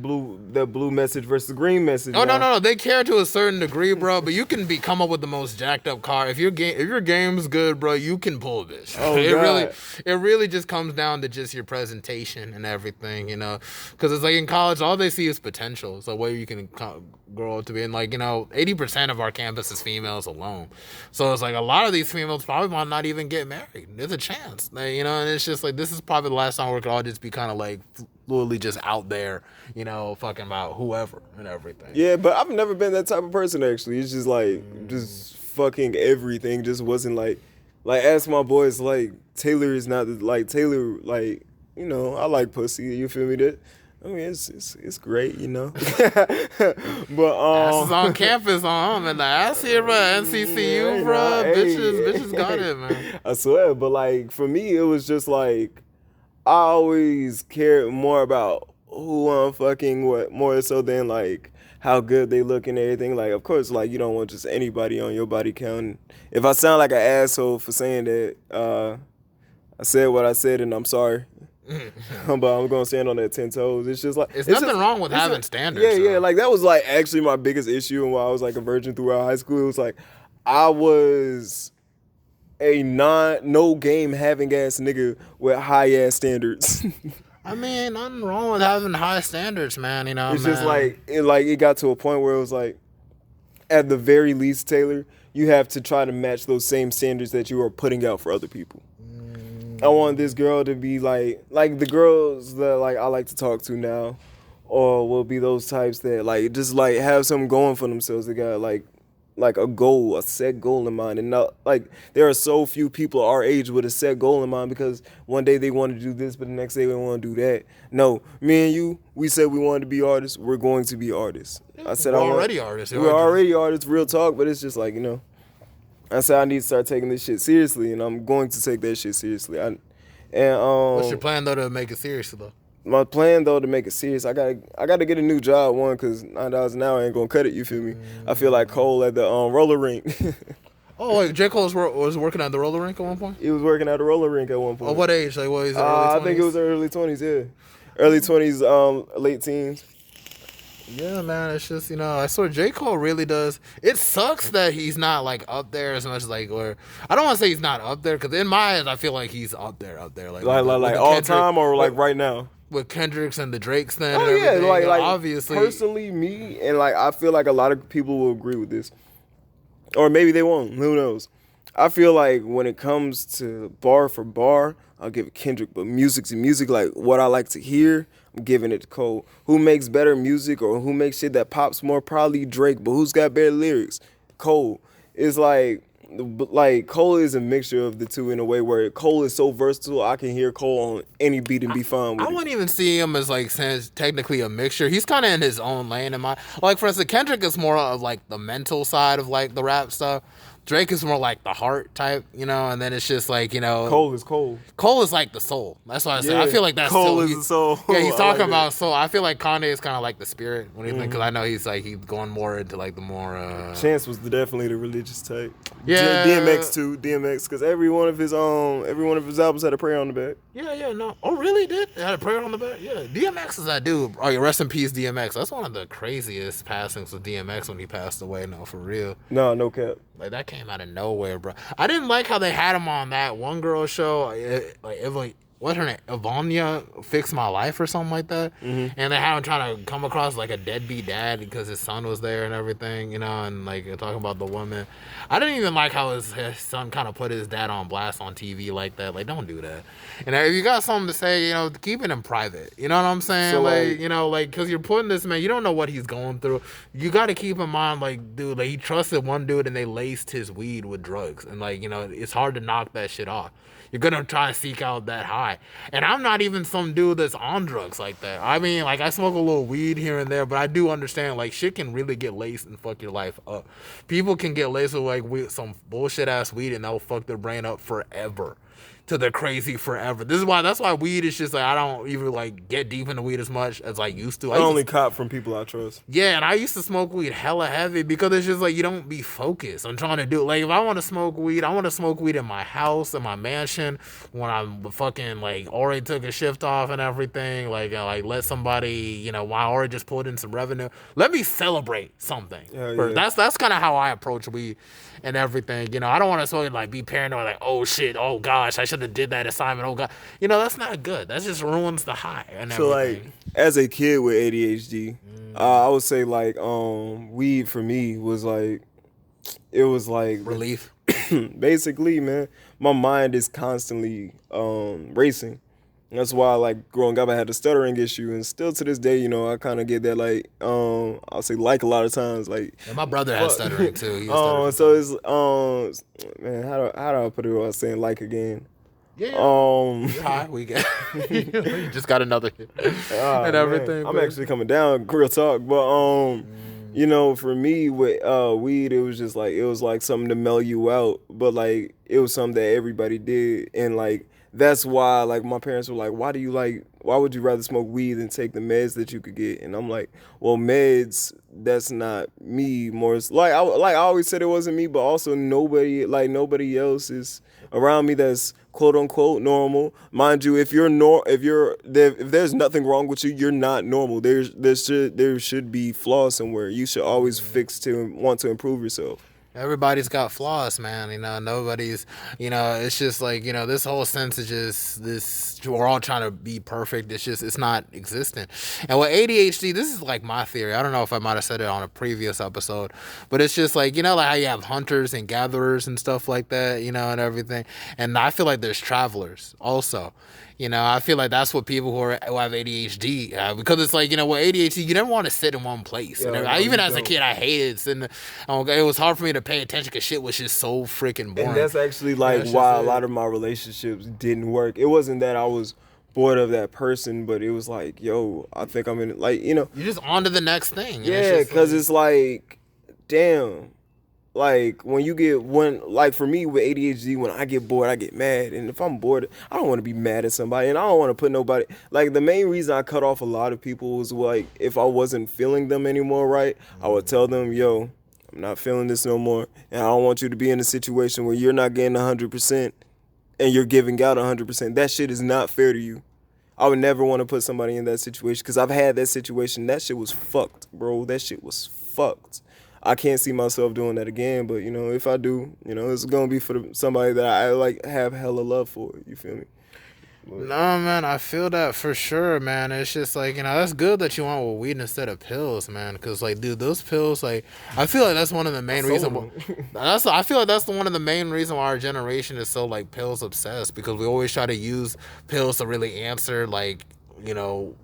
blue message versus green message. No. They care to a certain degree, bro. But you can come up with the most jacked up car. If your game's good, bro, you can pull a bitch. Oh, God. It really just comes down to just your presentation and everything, Because it's like in college, all they see is potential. So where you can grow up to be. And like, 80% of our campus is females alone. So it's like a lot of these females probably might not even get married. There's a chance. And it's just like this is probably the last time we could all just be kind of like fluidly just out there, fucking about whoever and everything. Yeah, but I've never been that type of person actually. It's just like just fucking everything. Just wasn't like ask my boys like Taylor is not like Taylor like I like pussy. You feel me? That I mean it's great, but Asses on campus, and the ass here, bro. NCCU, bro. Bitches got it, man. I swear, but like for me, it was just like I always cared more about who I'm fucking with more so than like how good they look and everything. Like, of course, like you don't want just anybody on your body count. If I sound like an asshole for saying that, I said what I said and I'm sorry. But I'm gonna stand on that 10 toes. It's just like it's nothing wrong with having standards. Yeah, like that was like actually my biggest issue and why I was like a virgin throughout high school. It was like I was a no game having ass nigga with high ass standards. I mean, nothing wrong with having high standards, man. It's just like it got to a point where it was like, at the very least, Taylor, you have to try to match those same standards that you are putting out for other people. I want this girl to be like the girls that like I like to talk to now, or will be those types that like just like have something going for themselves. They got like a goal, a set goal in mind, and not like there are so few people our age with a set goal in mind because one day they want to do this, but the next day they want to do that. No, me and you, we said we wanted to be artists. We're going to be artists. I said we're already artists. We're already artists, real talk. But it's just like I said I need to start taking this shit seriously, and I'm going to take that shit seriously. What's your plan though to make it serious though? My plan though to make it serious, I gotta get a new job because $9 an hour ain't gonna cut it. You feel me? I feel like Cole at the roller rink. Oh wait, J. Cole was working at the roller rink at one point. He was working at the roller rink at one point. Oh, what age? Like what? I think it was early 20s. Yeah, early 20s, late teens. Yeah, man, it's just, I swear J. Cole really does. It sucks that he's not, like, up there as much as, like, or I don't want to say he's not up there, because in my eyes, I feel like he's up there. Like all time or, like, right now? With Kendrick's and the Drake's thing and everything. Like, obviously. Personally, me, and, like, I feel like a lot of people will agree with this. Or maybe they won't. Who knows? I feel like when it comes to bar for bar, I'll give it Kendrick, but music to music, like, what I like to hear, I'm giving it to Cole. Who makes better music or who makes shit that pops more? Probably Drake, but who's got better lyrics? Cole. It's like Cole is a mixture of the two in a way where Cole is so versatile, I can hear Cole on any beat and be fine with it. I wouldn't even see him as like technically a mixture. He's kind of in his own lane. Like for instance, Kendrick is more of like the mental side of like the rap stuff. Drake is more like the heart type, and then it's just like, Cole is Cole. Cole is like the soul. That's why I say. Yeah, I feel like that's Cole is the soul. Yeah, he's talking about soul. I feel like Kanye is kind of like the spirit. What do you think? Because I know he's going more into like the more. Chance was definitely the religious type. Yeah. DMX too. DMX, because every one of his albums had a prayer on the back. Yeah, no. Oh, really? Did? It had a prayer on the back? Yeah. DMX is that dude. Oh, yeah, rest in peace, DMX. That's one of the craziest passings of DMX when he passed away. No, for real. No cap. Like, that came out of nowhere, bro. I didn't like how they had him on that one girl show. What's her name? Ivania Fix My Life or something like that. Mm-hmm. And they had him trying to come across like a deadbeat dad because his son was there and everything, and like talking about the woman. I didn't even like how his son kind of put his dad on blast on TV like that. Like, don't do that. And if you got something to say, keep it in private. You know what I'm saying? So because you're putting this man, you don't know what he's going through. You got to keep in mind, like, dude, like he trusted one dude and they laced his weed with drugs. And like, it's hard to knock that shit off. You're going to try to seek out that high. And I'm not even some dude that's on drugs like that. I mean, like, I smoke a little weed here and there, but I do understand, like, shit can really get laced and fuck your life up. People can get laced with, like, some bullshit-ass weed, and that'll fuck their brain up forever. To the crazy forever. That's why weed is just like, I don't even like get deep into weed as much as I used to. I only cop from people I trust. Yeah, and I used to smoke weed hella heavy because it's just like you don't be focused. I'm trying to do like if I want to smoke weed, I want to smoke weed in my house, in my mansion, when I'm fucking like already took a shift off and everything. Like let somebody, while I already just pulled in some revenue, let me celebrate something. Yeah. That's kind of how I approach weed and everything. I don't want to sort of like be paranoid, like, oh shit, oh gosh, I should should have did that assignment. Oh God, that's not good. That just ruins the high and So like, everything. as a kid with ADHD, I would say like weed for me was like, it was like Relief. basically, man, my mind is constantly racing. That's why, like, growing up, I had a stuttering issue, and still to this day, I kind of get that, like, I'll say, like, a lot of times, like, And my brother has fuck. stuttering too. He has stuttering. So it's man, how do I put it without saying like again? Yeah. You're high. We get. You just got another hit and everything. Man, I'm bro. actually coming down, real talk, but for me with weed, it was just like, it was like something to mellow you out, but like it was something that everybody did, and like that's why, like, my parents were like, why would you rather smoke weed than take the meds that you could get? And I'm like, well, meds, that's not me. More like I always said it wasn't me, but also nobody else is around me that's quote unquote normal. Mind you, if there's nothing wrong with you, you're not normal. There should be flaws somewhere. You should always fix to want to improve yourself. Everybody's got flaws, man. Nobody's, it's just like, this whole sense is just this, we're all trying to be perfect. It's not existent. And with ADHD, this is like my theory. I don't know if I might have said it on a previous episode, but it's just like, like how you have hunters and gatherers and stuff like that, and everything. And I feel like there's travelers also. I feel like that's what people who have ADHD have, because it's like, with ADHD, you never want to sit in one place. Yeah, And even as a kid, I hated sitting. It was hard for me to pay attention because shit was just so freaking boring. And that's actually like why a lot of my relationships didn't work. It wasn't that I was bored of that person, but it was like, yo, I think I'm in, like, You're just on to the next thing. Yeah, because it's like, damn. Like, for me with ADHD, when I get bored, I get mad. And if I'm bored, I don't want to be mad at somebody. And I don't want to put nobody, like, the main reason I cut off a lot of people was, like, if I wasn't feeling them anymore, right, I would tell them, yo, I'm not feeling this no more. And I don't want you to be in a situation where you're not getting 100% and you're giving out 100%. That shit is not fair to you. I would never want to put somebody in that situation, because I've had that situation. That shit was fucked, bro. That shit was fucked. I can't see myself doing that again, but, if I do, it's going to be for somebody that I, like, have hella love for, you feel me? No, man, I feel that for sure, man. It's just like, that's good that you went with weed instead of pills, man. Because, like, dude, those pills, like, I feel like that's one of the main reasons. I feel like that's one of the main reasons why our generation is so, like, pills obsessed. Because we always try to use pills to really answer, like,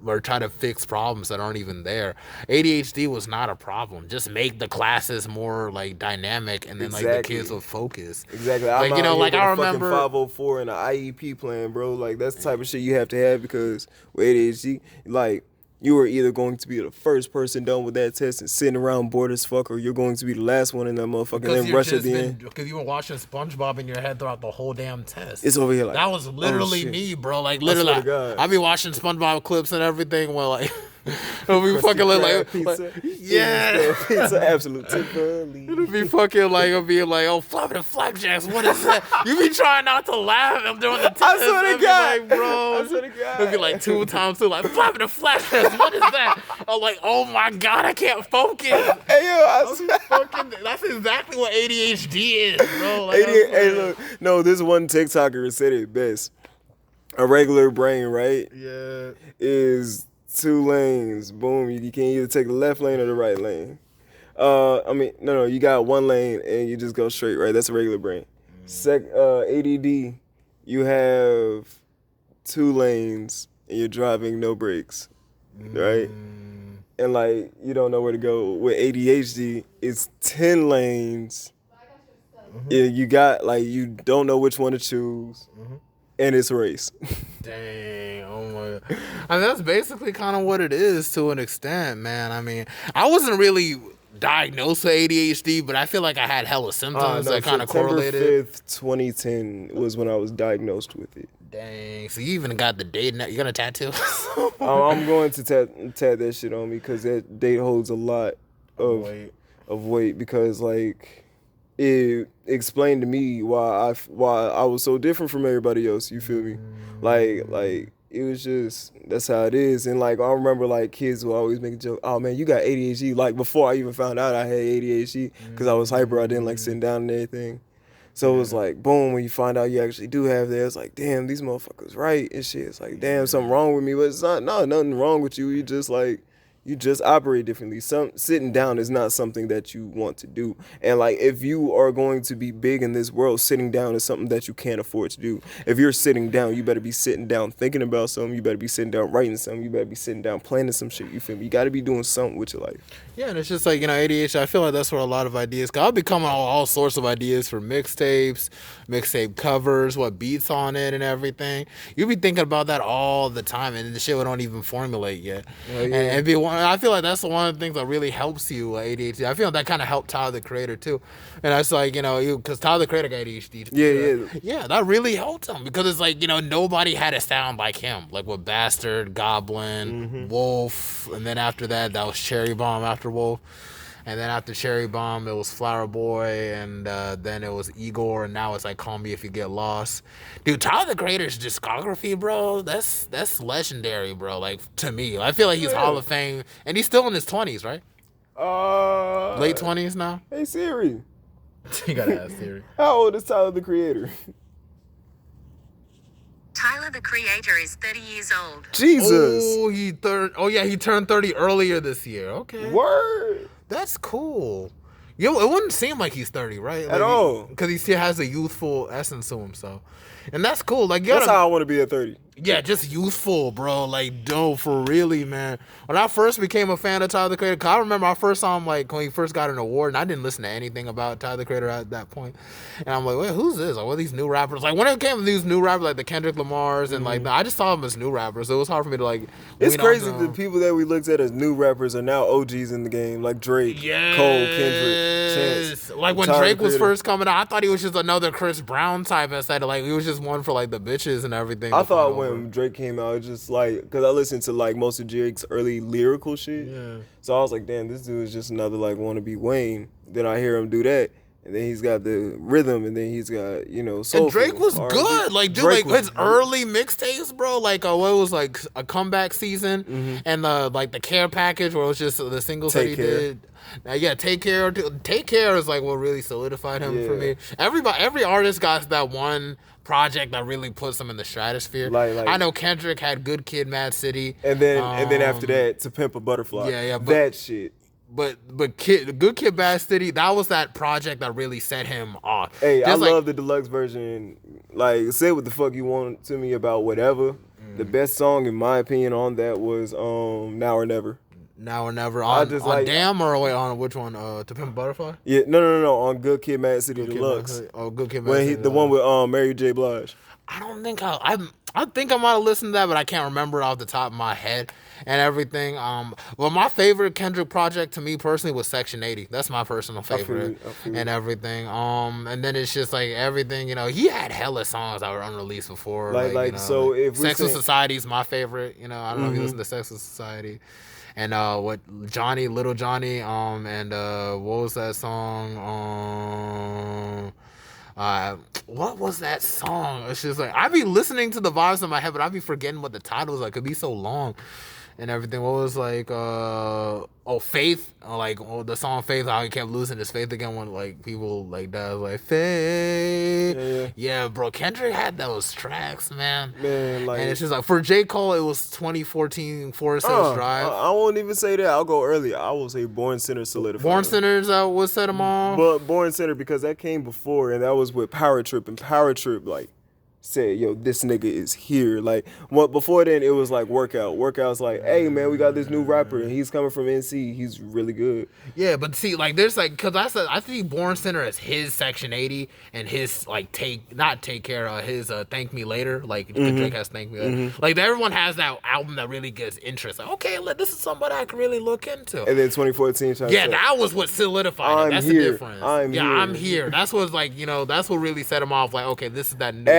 or try to fix problems that aren't even there. ADHD was not a problem. Just make the classes more, like, dynamic, and then like the kids will focus. Exactly. Like, like I remember 504 and an IEP plan, bro. Like, that's the type of shit you have to have, because with ADHD, like, you are either going to be the first person done with that test and sitting around bored as fuck, or you're going to be the last one in that motherfucker and then rush at the end. Because you were watching SpongeBob in your head throughout the whole damn test. It's over here like, that was literally me, bro. Like, literally, I be watching SpongeBob clips and everything while, like, it'll be fucking like pizza. Yeah. Pizza, absolute Tiffany. It'll be fucking like, it'll be like, oh, flapping the flapjacks, what is that? You be trying not to laugh. I'm doing the test. I swear to God. Like, bro. I swear to God. It'll be like 2 times 2, like, flapping the flapjacks, what is that? I'm like, oh my God, I can't focus. Hey, yo, That's exactly what ADHD is, bro. Like, hey, look, no, this one TikToker said it best. A regular brain, right? Yeah. Is 2 lanes. Boom. You can either take the left lane or the right lane. No. You got 1 lane and you just go straight, right? That's a regular brain. ADD, you have 2 lanes and you're driving no brakes, right? And, like, you don't know where to go. With ADHD, it's 10 lanes. Yeah, you got, like, you don't know which one to choose. And it's a race. Dang, oh my God. I mean, that's basically kind of what it is to an extent, man. I mean, I wasn't really diagnosed with ADHD, but I feel like I had hella symptoms that kind of correlated. September 5th, 2010 was when I was diagnosed with it. Dang, so you even got the date now? You got a tattoo? I'm going to tat that shit on me, because that date holds a lot of weight, because, like, it explained to me why I was so different from everybody else. You feel me? Like it was just, that's how it is. And, like, I remember, like, kids will always make a joke, oh man, you got ADHD. Like, before I even found out I had ADHD, because I was hyper, I didn't like sitting down and everything. So it's like, boom, when you find out you actually do have that, it's like, damn, these motherfuckers right and shit. It's like, damn, something wrong with me. But it's not, no, nothing wrong with you. You just operate differently. Sitting down is not something that you want to do. And like, if you are going to be big in this world, sitting down is something that you can't afford to do. If you're sitting down, you better be sitting down thinking about something. You better be sitting down writing something. You better be sitting down planning some shit. You feel me? You got to be doing something with your life. Yeah, and it's just like, ADHD, I feel like that's where a lot of ideas, cause I'll be coming all sorts of ideas for mixtapes, mixtape covers, what beats on it and everything. You be thinking about that all the time, and the shit don't even formulate yet. Oh, yeah. And I feel like that's one of the things that really helps you with ADHD. I feel like that kind of helped Tyler the Creator too. And that's like, because Tyler the Creator got ADHD. Yeah. Yeah, that really helped him because it's like, nobody had a sound like him. Like with Bastard, Goblin, Wolf, and then after that was Cherry Bomb after Wolf. And then after Cherry Bomb, it was Flower Boy, and then it was Igor, and now it's like Call Me If You Get Lost. Dude, Tyler the Creator's discography, bro, that's legendary, bro. Like, to me, I feel like he's Hall of Fame, and he's still in his 20s, right? Late 20s now? Hey, Siri. You gotta ask Siri. How old is Tyler the Creator? Tyler the Creator is 30 years old. Jesus. He turned 30 earlier this year. Okay. Word. That's cool. It wouldn't seem like he's 30, right? At all. Because he still has a youthful essence to himself. And that's cool. Like, that's how I want to be at 30. Yeah, just youthful, bro. Like, dope, for really, man. When I first became a fan of Tyler the Creator, 'cause I remember I first saw him, like, when he first got an award, and I didn't listen to anything about Tyler the Creator at that point. And I'm like, wait, who's this? Like, what are these new rappers? Like, when it came to these new rappers, like the Kendrick Lamars, and, like, I just saw them as new rappers, so it was hard for me to, like, it's crazy the people that we looked at as new rappers are now OGs in the game, like Drake, Cole, Kendrick, Chance. Like, when Drake was first coming out, I thought he was just another Chris Brown type instead of, like, he was just one for, like, the bitches and everything. I thought when Drake came out, just like, because I listened to like most of Drake's early lyrical shit. Yeah. So I was like, damn, this dude is just another like wannabe Wayne. Then I hear him do that, and then he's got the rhythm, and then he's got soul. And Drake was good, like dude, Drake like his early mixtapes, bro. Like what was like a comeback season, and the care package where it was just the singles that he did. Yeah, Take Care. Take Care is like what really solidified him for me. Every artist got that one project that really puts them in the stratosphere. Like I know Kendrick had Good Kid, Mad City, and then after that, To Pimp a Butterfly. Yeah, that shit. But Good Kid, Mad City, that was that project that really set him off. Hey, I love the deluxe version. Like, say what the fuck you want to me about whatever. The best song, in my opinion, on that was Now or Never. Now or Never on Damn or wait on which one? To Pimp a Butterfly? Yeah, no, on Good Kid, Mad City Deluxe. Good Kid, Mad City. The one with Mary J. Blige. I don't think I think I might have listened to that, but I can't remember it off the top of my head and everything. Well, my favorite Kendrick project to me personally was Section 80. That's my personal favorite and everything. And then it's just like everything, he had hella songs that were unreleased before. So if Sex with Society is my favorite. I don't know if you listen to Sex with Society. And Little Johnny, and what was that song? What was that song? It's just like I be listening to the vibes in my head, but I be forgetting what the title is. Like, it could be so long and everything. What was like Faith? The song Faith, how he kept losing his faith again when like people like that was like Faith. Yeah, bro. Kendrick had those tracks, man. And it's just like for J. Cole, it was 2014 Forest Hills Drive. I won't even say that. I'll go earlier. I will say Born Sinner solidified. Born Sinner's what set him off. But Born Sinner, because that came before, and that was with Power Trip, and Power Trip like said, yo, this nigga is here. Like, before then, it was like Workout. Workout's like, hey, man, we got this new rapper, and he's coming from NC. He's really good. Yeah, but see, like, there's like, because I think Born Center is his Section 80 and his, like, Take Care, his Thank Me Later. Like, Drake has Thank Me Later. Like, everyone has that album that really gets interest. Like, okay, this is somebody I can really look into. And then 2014. That was what solidified it. That's here. The difference. I'm here. That's what's like, that's what really set him off. Like, okay, this is that new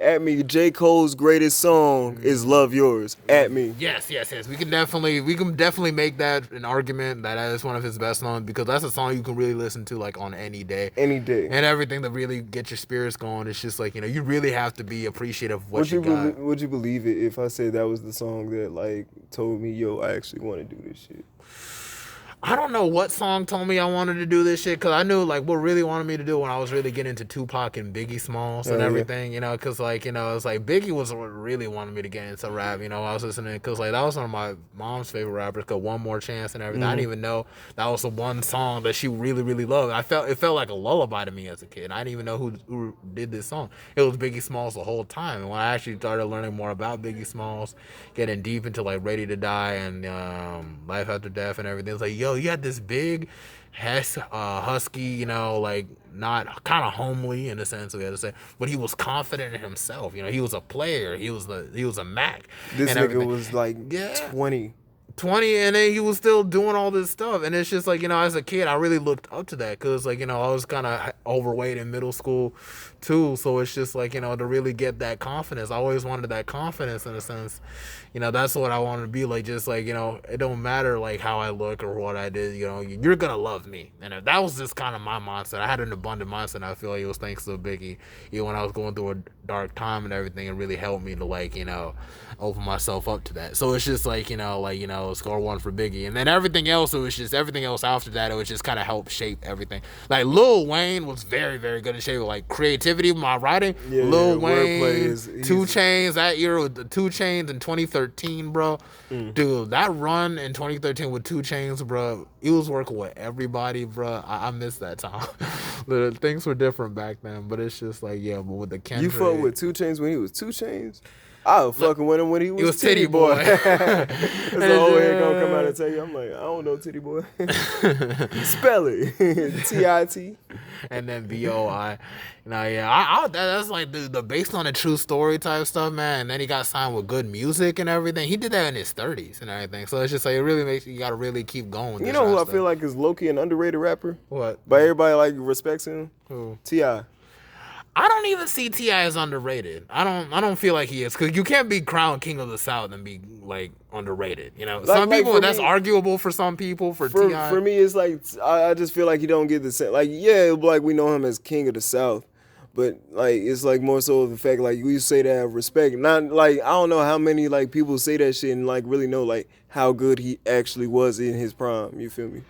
At me, J. Cole's greatest song is Love Yours. At me. Yes. We can definitely make that an argument that is one of his best songs, because that's a song you can really listen to like on any day. Any day. And everything to really get your spirits going. It's just like, you really have to be appreciative of what you got. Would you believe it if I said that was the song that like told me, yo, I actually want to do this shit? I don't know what song told me I wanted to do this shit, because I knew like what really wanted me to do when I was really getting into Tupac and Biggie Smalls and everything, you know, because like, you know, it's like Biggie was what really wanted me to get into rap, you know. I was listening because like that was one of my mom's favorite rappers, called One More Chance and everything. I didn't even know that was the one song that she really, really loved. It felt like a lullaby to me as a kid. I didn't even know who did this song. It was Biggie Smalls the whole time. And when I actually started learning more about Biggie Smalls, getting deep into like Ready to Die and Life After Death and everything, it's like, yo, you had this big husky, you know, like not kind of homely in a sense, we had to say, but he was confident in himself. You know, he was a player. He was a Mac. This and nigga everything. was like 20. 20, and then he was still doing all this stuff, and it's just like, you know, as a kid I really looked up to that, because like, you know, I was kind of overweight in middle school too, so it's just like, you know, to really get that confidence, I always wanted that confidence in a sense, you know. That's what I wanted to be like, just like, you know, it don't matter like how I look or what I did, you know, you're gonna love me. And that was just kind of my mindset. I had an abundant mindset, and I feel like it was thanks to Biggie, you know, when I was going through a dark time and everything, it really helped me to like, you know, open myself up to that. So it's just like, you know, score one for Biggie, and then everything else, it was just everything else after that, it was just kind of help shape everything. Like Lil Wayne was very, very good at shaping like creativity, my writing. Lil Wayne, 2 Chainz, that year with the 2 Chainz in 2013, bro. Dude, that run in 2013 with 2 Chainz, bro, he was working with everybody, bro. I miss that time. Things were different back then, but it's just like, yeah, but with the Kendrick, You fuck with 2 Chainz when he was 2 Chainz? I was fucking with him when he was Titty Boy. There's an old head gonna come out and tell you, I'm like, I don't know Titty Boy. Spell it. T-I-T. And then B-O-I. You know, yeah, that's like the based on a true story type stuff, man. And then he got signed with Good Music and everything. He did that in his 30s and everything. So it's just like, it really makes you gotta really keep going with You this know who I stuff. feel like is low-key an underrated rapper? What? But everybody like respects him? Who? T.I. I don't even see T.I. as underrated. I don't feel like he is, because you can't be crowned king of the South and be like underrated. You know, some people, that's arguable for some people. For T.I., for me, it's like I just feel like he don't get the same. Like, yeah, like we know him as king of the South, but like it's like more so the fact like we say that out of respect. Not like I don't know how many like people say that shit and like really know like how good he actually was in his prime. You feel me?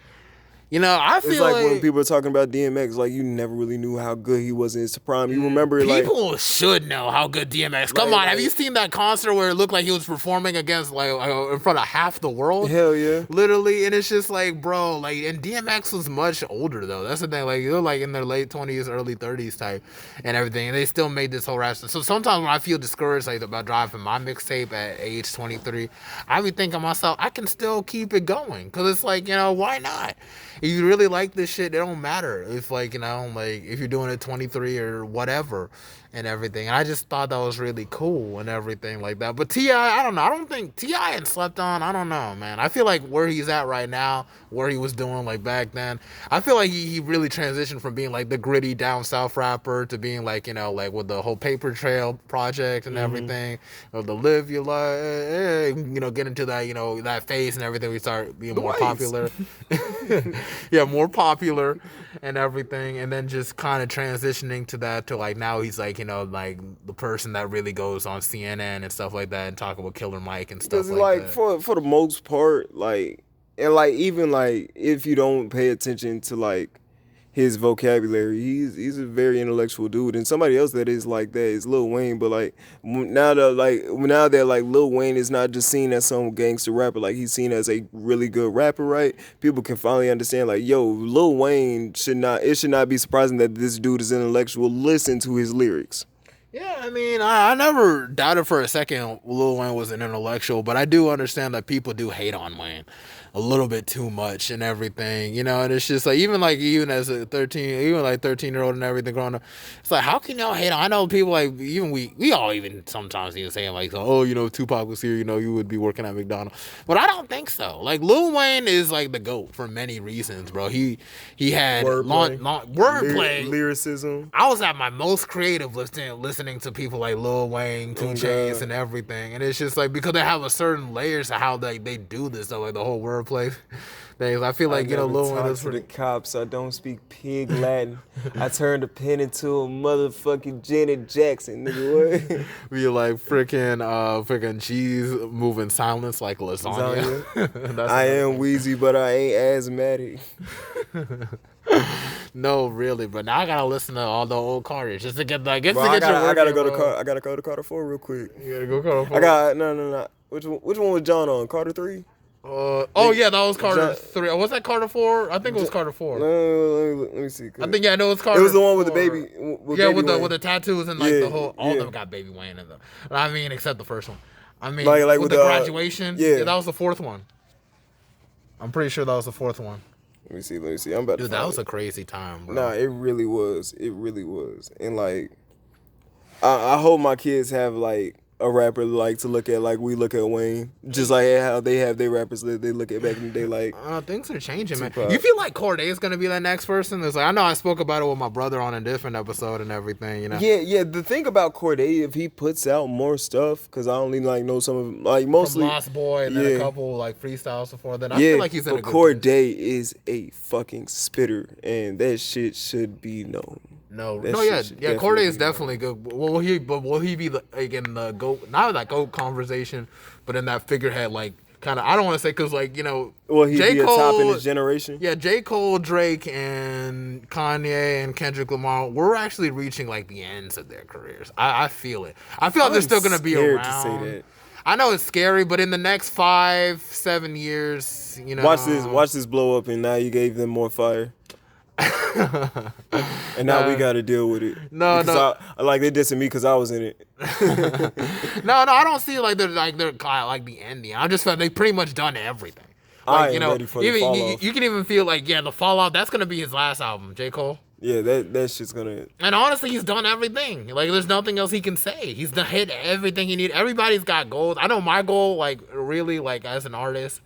you know, I feel It's like when people are talking about DMX, like you never really knew how good he was in his prime. You remember like people should know how good DMX. Come on, have you seen that concert where it looked like he was performing against like in front of half the world? Hell yeah, literally. And it's just like, bro, like, and DMX was much older though. That's the thing. Like, they're like in their late 20s, early 30s type, and everything. And they still made this whole rap. So sometimes when I feel discouraged, like about driving my mixtape at age 23, I be thinking to myself, I can still keep it going, because it's like, you know, why not? If you really like this shit, it don't matter if like, you know, like if you're doing it 23 or whatever and everything. And I just thought that was really cool and everything like that. But T.I., I don't know. I don't think T.I. and slept on. I don't know, man. I feel like where he's at right now, where he was doing like back then, I feel like he really transitioned from being like the gritty down south rapper to being like, you know, like with the whole Paper Trail project and everything, or the Live Your Life, you know, get into that, you know, that phase and everything. We start being more popular. Yeah, more popular and everything, and then just kind of transitioning to that to like now he's like, you know, like the person that really goes on CNN and stuff like that and talk about Killer Mike and stuff like that. For the most part, like, and like even like if you don't pay attention to like his vocabulary, he's a very intellectual dude. And somebody else that is like that is Lil Wayne. But like now that like Lil Wayne is not just seen as some gangster rapper, like he's seen as a really good rapper, right? People can finally understand like, yo, Lil Wayne should not be surprising that this dude is intellectual. Listen to his lyrics. Yeah, I mean, I never doubted for a second Lil Wayne was an intellectual, but I do understand that people do hate on Wayne a little bit too much and everything, you know. And it's just like even as a 13-year-old and everything growing up, it's like, how can y'all hate on? I know people like, even we all even sometimes even saying like, oh, you know, if Tupac was here, you know, you would be working at McDonald's, but I don't think so. Like, Lil Wayne is like the GOAT for many reasons, bro. He had wordplay, lyricism. I was at my most creative listening to people like Lil Wayne, 2 Chainz, and everything, and it's just like, because they have a certain layers to how they do this, though, like the whole wordplay I feel like, I you know, never Lil Wayne talk is to the pretty. cops. I don't speak pig Latin. I turned a pen into a motherfucking Janet Jackson, nigga. What? Be like freaking cheese moving silence like lasagna. Lasagna. That's I another am one. wheezy, but I ain't asthmatic. No, really, but now I gotta listen to all the old Carters just to get Bro, to get I your gotta working, go to bro. I gotta go to Carter 4 real quick. You gotta go Carter I 4. got no. Which one was John on? Carter 3? Oh yeah, that was Carter John, 3. Was that Carter 4? I think it was Carter 4. let me see. I think, yeah, I know it's Carter. It was the one with the 4. baby. With Yeah, baby Wayne. with the tattoos and like Yeah, the whole. All of yeah. them got Baby Wayne in them. I mean, except the first one. I mean, Like with with the the, graduation. yeah. That was the fourth one. I'm pretty sure that was the fourth one. Let me see. I'm about to Dude, find that was it. a crazy time, bro. Nah, it really was. And like, I hope my kids have like a rapper like to look at like we look at Wayne, just like how they have their rappers that they look at back in the day. Like, Things are changing, man. Tupac. You feel like Cordae is gonna be the next person? It's like, I know I spoke about it with my brother on a different episode and everything, you know. yeah. The thing about Cordae, if he puts out more stuff, because I only like know some of like mostly From Lost Boy and then a yeah. couple like freestyles before that. I Yeah, feel like he's in but a good place. Cordae is a fucking spitter, and that shit should be known. No, That no, shit yeah, should yeah. definitely Cordae is be known. definitely good. Will he be like in the GOAT? Not like GOAT conversation, but in that figurehead, like kind of. I don't want to say because like, you know, Well, he'd J. be a Cole, top in his generation. Yeah, J. Cole, Drake, and Kanye and Kendrick Lamar, we're actually reaching like the ends of their careers. I feel it. I feel like they're still gonna be scared around. to say that. I know it's scary, but in the next 5-7 years, you know. Watch this blow up, and now you gave them more fire. And now we got to deal with it. No. Like they dissing me because I was in it. No, I don't see like they're like the ending. I just felt they pretty much done everything. I Like, ain't you know, ready for the even fall you, off. you can even feel like, yeah, the fallout. That's gonna be his last album, J. Cole. Yeah, that shit's gonna. And honestly, he's done everything. Like, there's nothing else he can say. He's done hit everything he needed. Everybody's got goals. I know my goal, like really, like as an artist,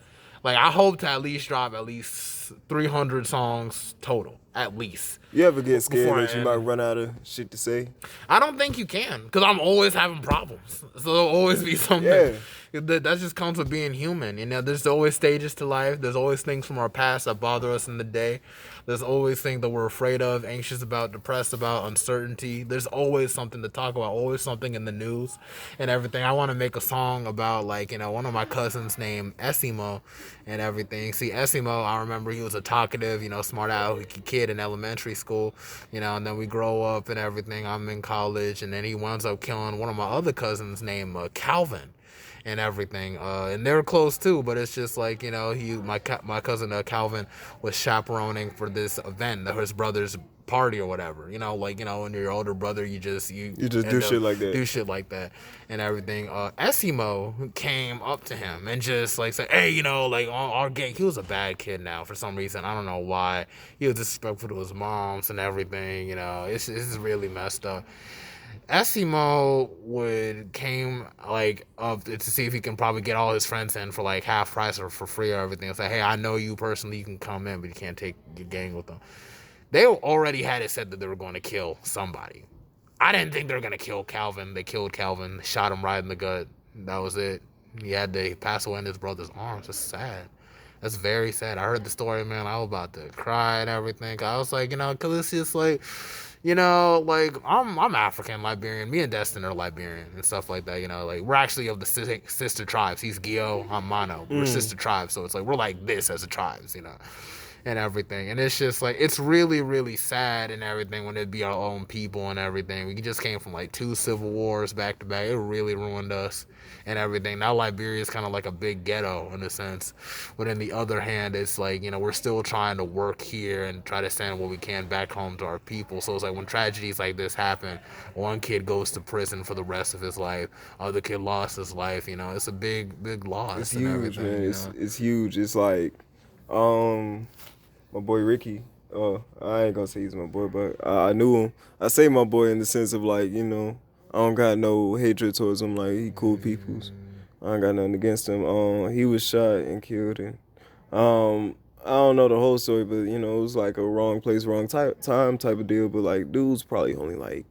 like I hope to at least drop at least 300 songs total, at least. You ever get scared Before I that you end. might run out of shit to say? I don't think you can, because I'm always having problems. So there'll always be something. Yeah. That just comes with being human. You know, there's always stages to life. There's always things from our past that bother us in the day. There's always things that we're afraid of, anxious about, depressed about, uncertainty. There's always something to talk about, always something in the news and everything. I want to make a song about, like, you know, one of my cousins named Essimo and everything. See, Essimo, I remember he was a talkative, you know, smart alecky kid in elementary school, you know, and then we grow up and everything. I'm in college, and then he winds up killing one of my other cousins named Calvin and everything, and they were close too. But it's just like, you know, my cousin Calvin was chaperoning for this event, his brother's party or whatever. You know, like, you know, when you're your older brother, you just do end shit up like that. do shit like that and everything. Essimo came up to him and just like said, hey, you know, like our gang. He was a bad kid now for some reason. I don't know why. He was disrespectful to his moms and everything. You know, it's really messed up. Essimo came like up to see if he can probably get all his friends in for like half price or for free or everything. It's like, hey, I know you personally, you can come in, but you can't take your gang with them. They already had it said that they were going to kill somebody. I didn't think they were going to kill Calvin. They killed Calvin, shot him right in the gut. That was it. He had to pass away in his brother's arms. It's sad. That's very sad. I heard the story, man. I was about to cry and everything. I was like, you know, because it's just like, you know, like I'm African Liberian. Me and Destin are Liberian and stuff like that. You know, like we're actually of the sister tribes. He's Gio, I'm Mono. We're sister tribes, so it's like we're like this as a tribes, you know, and everything. And it's just like it's really, really sad and everything when it be our own people and everything. We just came from like 2 civil wars back to back. It really ruined us and everything. Now Liberia is kind of like a big ghetto in a sense, but on the other hand, it's like, you know, we're still trying to work here and try to send what we can back home to our people. So it's like when tragedies like this happen, one kid goes to prison for the rest of his life, other kid lost his life. You know, it's a big loss. It's and huge, everything, man. you know? It's huge. It's like, my boy Ricky. I ain't gonna say he's my boy, but I knew him. I say my boy in the sense of like, you know, I don't got no hatred towards him. Like, he cool peoples. I ain't got nothing against him. He was shot and killed, and I don't know the whole story, but you know, it was like a wrong place, wrong time type of deal. But like, dude's probably only like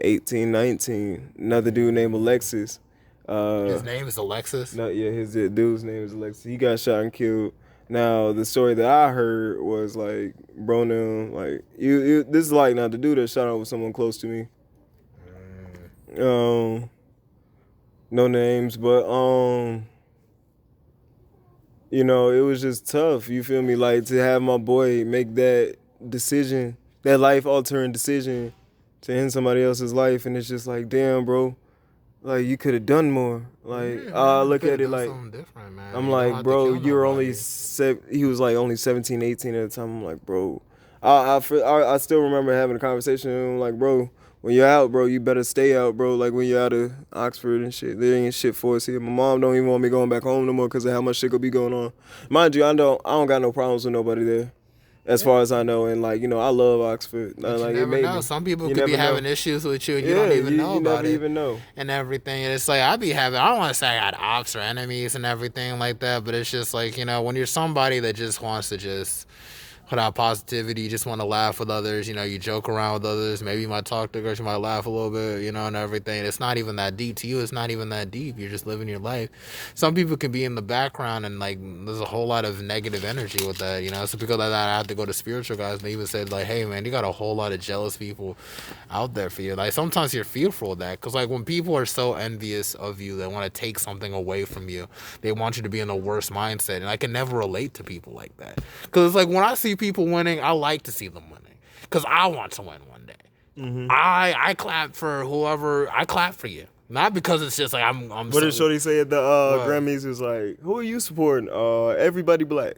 18, 19. Another dude named Alexis. His name is Alexis. No, yeah, his dude's name is Alexis. He got shot and killed. Now the story that I heard was like, bro, them like you. This is like not the dude that shot out with someone close to me. No names, but you know, it was just tough. You feel me? Like to have my boy make that decision, that life altering decision, to end somebody else's life, and it's just like, damn, bro. Like you could have done more. Like Yeah, I man, look coulda at it done like something different, man. I'm You don't like, have to bro, kill you're only nobody. he was like only 17, 18 at the time. I'm like, bro, I still remember having a conversation with him, like, bro, when you're out, bro, you better stay out, bro. Like when you're out of Oxford and shit, there ain't shit for us here. My mom don't even want me going back home no more because of how much shit could be going on. Mind you, I don't got no problems with nobody there, as far as I know. And like, you know, I love Oxford. But you Like it never made know. me. Some people You could be never know. having issues with you and you Yeah, don't even know you about never it even know. and everything. And it's like I don't want to say I got ops or enemies and everything like that, but it's just like, you know, when you're somebody that just wants to just put out positivity, you just want to laugh with others, you know, you joke around with others, maybe you might talk to girls, you might laugh a little bit, you know, and everything. It's not even that deep to you. It's not even that deep. You're just living your life. Some people can be in the background and like there's a whole lot of negative energy with that, you know. So because of that, I have to go to spiritual guys and they even said like, hey man, you got a whole lot of jealous people out there for you. Like sometimes you're fearful of that because like when people are so envious of you, they want to take something away from you. They want you to be in a worse mindset, and I can never relate to people like that because it's like when I see people winning, I like to see them winning because I want to win one day. I clap for whoever. I clap for you, not because it's just like I'm. What did Shorty say at the Grammys? Was like, who are you supporting? Everybody black.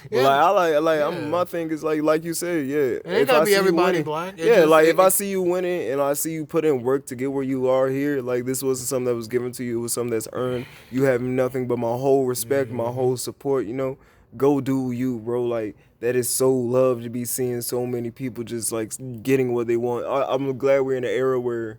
But Yeah, like yeah. my thing is like you said, yeah. It ain't If gotta I be see you everybody winning, black. It yeah, just- like it- if I see you winning and I see you put in work to get where you are here, like this wasn't something that was given to you, it was something that's earned. You have nothing but my whole respect, my whole support, you know. Go do you, bro. Like that is so love to be seeing so many people just like getting what they want. I'm glad we're in an era where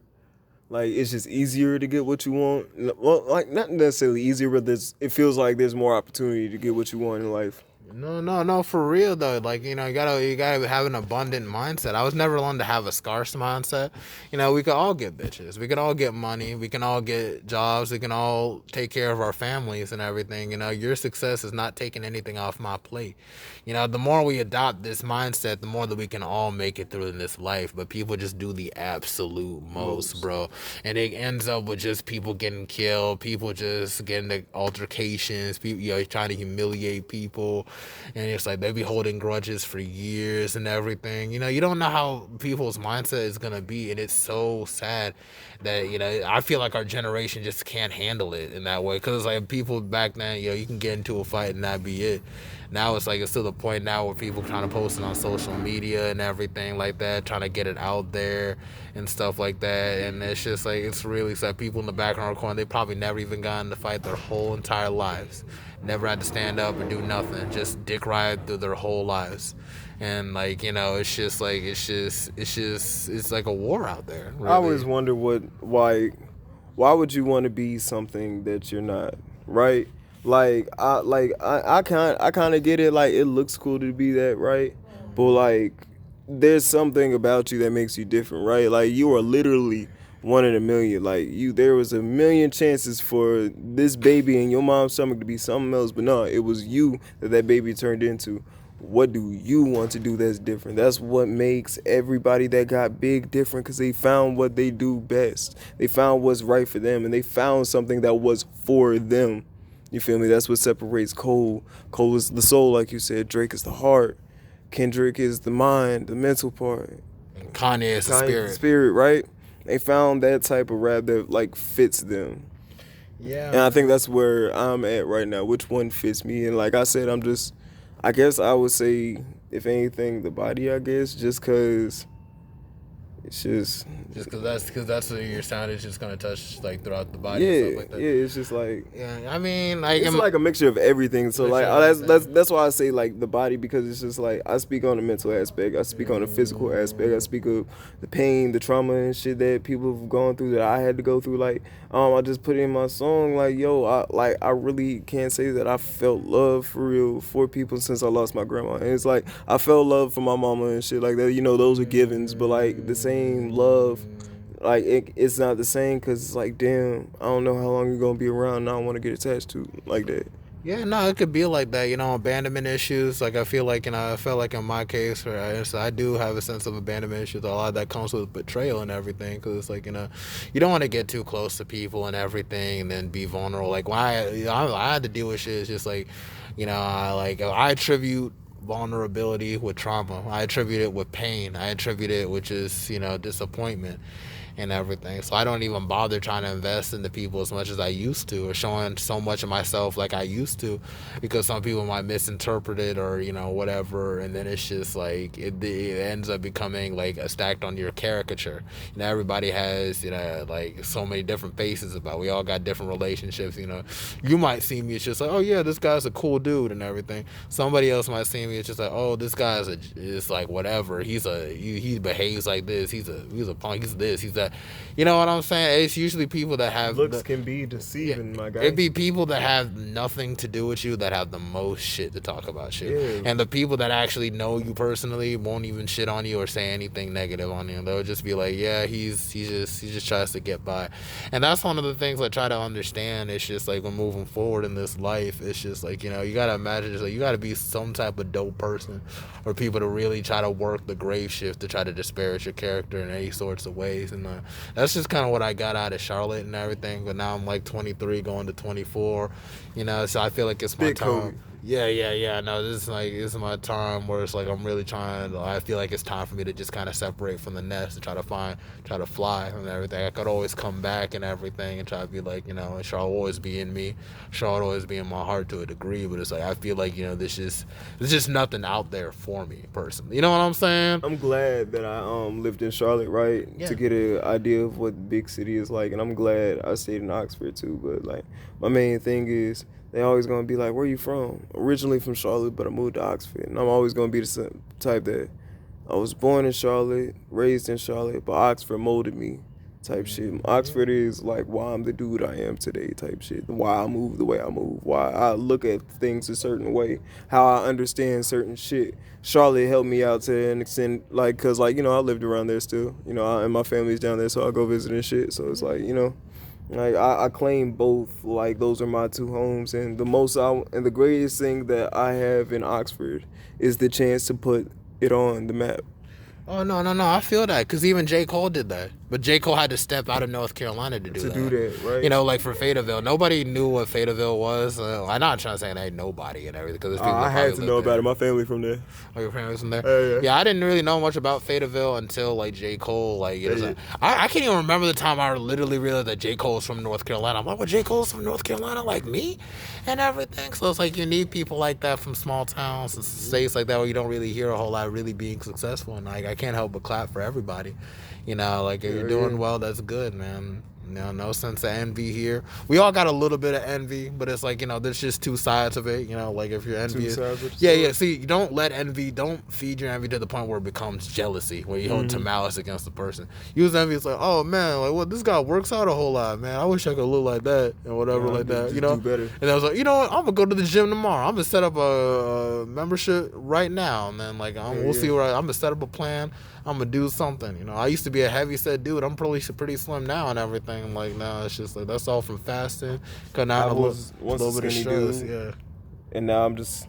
like it's just easier to get what you want. Well, like not necessarily easier, but it feels like there's more opportunity to get what you want in life. No, for real though. Like you know, you gotta have an abundant mindset. I was never one to have a scarce mindset. You know, we could all get bitches. We could all get money. We can all get jobs. We can all take care of our families and everything. You know, your success is not taking anything off my plate. You know, the more we adopt this mindset, the more that we can all make it through in this life. But people just do the absolute most, bro. And it ends up with just people getting killed, people just getting the altercations, people, you know, trying to humiliate people. And it's like they be holding grudges for years and everything. You know, you don't know how people's mindset is going to be. And it's so sad that, you know, I feel like our generation just can't handle it in that way. Because it's like people back then, you know, you can get into a fight and that be it. Now it's like it's to the point now where people trying to post it on social media and everything like that, trying to get it out there and stuff like that. And it's just like it's really sad. People in the background corner, they probably never even got in the fight their whole entire lives. Never had to stand up and do nothing. Just dick ride through their whole lives. And like, you know, it's just like it's like a war out there. Really. I always wonder why would you want to be something that you're not, right? I kind of get it. Like it looks cool to be that, right? But like, there's something about you that makes you different, right? Like you are literally one in a million. Like there was a million chances for this baby in your mom's stomach to be something else, but no, it was you that baby turned into. What do you want to do that's different? That's what makes everybody that got big different, because they found what they do best. They found what's right for them, and they found something that was for them. You feel me? That's what separates Cole. Cole is the soul, like you said. Drake is the heart. Kendrick is the mind, the mental part. And Kanye is the Kanye's the spirit. spirit, right? They found that type of rap that like fits them. Yeah. And I think that's where I'm at right now. Which one fits me? And like I said, I guess I would say, if anything, the body, I guess, just because it's just because that's what your sound is just gonna touch like throughout the body yeah, and stuff like that. yeah, it's just like, Yeah, I mean, like, it's like a mixture of everything. So like Mixture of that's why I say like the body, because it's just like I speak on the mental aspect, I speak on the physical aspect, I speak of the pain, the trauma and shit that people have gone through, that I had to go through. Like I just put in my song like, yo, I really can't say that I felt love for real for people since I lost my grandma. And it's like I felt love for my mama and shit like that. You know, those are givens, but like the same love, like it's not the same, because it's like, damn, I don't know how long you're gonna be around, and I don't want to get attached to like that. Yeah, no, it could be like that, abandonment issues. Like, I feel like, I felt like in my case, I do have a sense of abandonment issues. A lot of that comes with betrayal and everything, because it's like, you don't want to get too close to people and everything and then be vulnerable. Like, when I had to deal with shit, it's just like, I attribute vulnerability with trauma. I attribute it with pain. I attribute it with just, disappointment and everything. So I don't even bother trying to invest into people as much as I used to, or showing so much of myself like I used to, because some people might misinterpret it or whatever, and then it's just like it ends up becoming like a stacked on your caricature. Everybody has like so many different faces about. We all got different relationships. You might see me, it's just like, oh yeah, this guy's a cool dude and everything. Somebody else might see me, it's just like, oh, this guy's is like whatever. He behaves like this. He's a punk. He's this. He's that. You know what I'm saying? It's usually people that have Looks can be deceiving, my guy. It'd be people that have nothing to do with you that have the most shit to talk about shit. Yeah. And the people that actually know you personally won't even shit on you or say anything negative on you. They'll just be like, yeah, he just tries to get by. And that's one of the things I try to understand. It's just like, when moving forward in this life, it's just like, you gotta imagine, it's like, you gotta be some type of dope person, or people to really try to work the grave shift to try to disparage your character in any sorts of ways. And that's just kind of what I got out of Charlotte and everything. But now I'm like 23 going to 24, so I feel like it's my Big time. Kobe. Yeah. No, this is my time where it's like I'm really trying. I feel like it's time for me to just kind of separate from the nest and try to fly and everything. I could always come back and everything and try to be like, Charlotte will always be in me. Charlotte will always be in my heart to a degree. But it's like, I feel like, there's just nothing out there for me personally. You know what I'm saying? I'm glad that I lived in Charlotte, right, to get an idea of what the big city is like, and I'm glad I stayed in Oxford too. But like, my main thing is, they always gonna be like, where you from? Originally from Charlotte, but I moved to Oxford, and I'm always gonna be the type that I was born in Charlotte, raised in Charlotte, but Oxford molded me, type shit. Oxford is like why I'm the dude I am today, type shit. Why I move the way I move, why I look at things a certain way, how I understand certain shit. Charlotte helped me out to an extent, like, cause like, I lived around there still, and my family's down there, so I go visit and shit. So it's like, like I claim both, like those are my two homes, and the greatest thing that I have in Oxford is the chance to put it on the map. Oh, no. I feel that, because even J. Cole did that. But J. Cole had to step out of North Carolina to do that, right? Like for Fayetteville. Nobody knew what Fayetteville was. I'm not trying to say that ain't nobody and everything, because I had to know about it. My family from there. Oh, your parents from there? Yeah. Yeah, I didn't really know much about Fayetteville until like J. Cole. Like, I can't even remember the time I literally realized that J. Cole was from North Carolina. I'm like, well, J. Cole's from North Carolina, like me, and everything. So it's like, you need people like that from small towns and states like that where you don't really hear a whole lot really being successful. And like, I can't help but clap for everybody. Like, if you're doing well, that's good, man. No sense of envy here. We all got a little bit of envy, but it's like, there's just two sides of it. Like, if you're envious, see, you don't feed your envy to the point where it becomes jealousy, where you hold to malice against the person. Use envy, it's like, oh man, like, what, this guy works out a whole lot, man. I wish I could look like that and whatever, like that. Do better. And I was like, what, I'm gonna go to the gym tomorrow. I'm gonna set up a membership right now, and then like, we'll see where I'm gonna set up a plan. I'm gonna do something. I used to be a heavy set dude. I'm probably pretty slim now and everything. Like, now it's just like, that's all from fasting, cutting out a little bit of stress. Dude, and now I'm just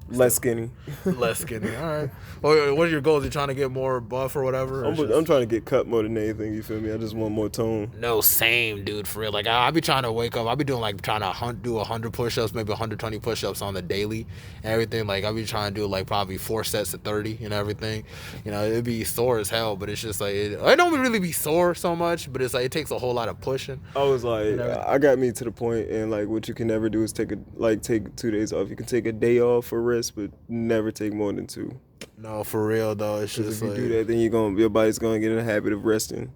less skinny. Less skinny. All right. Well, what are your goals? You trying to get more buff or whatever? I'm trying to get cut more than anything. You feel me? I just want more tone. No, same, dude. For real. Like, I be trying to wake up. I be doing like trying to do 100 push-ups, maybe 120 push-ups on the daily and everything. Like, I be trying to do like probably 4 sets of 30 and everything. It'd be sore as hell, but it's just like I don't really be sore so much, but it's like it takes a whole lot of pushing. I was like, I got me to the point, and like what you can never do is take 2 days off. You can take a day off for rest, but never take more than 2. No, for real though. It's just if you do that, then your body's gonna get in the habit of resting.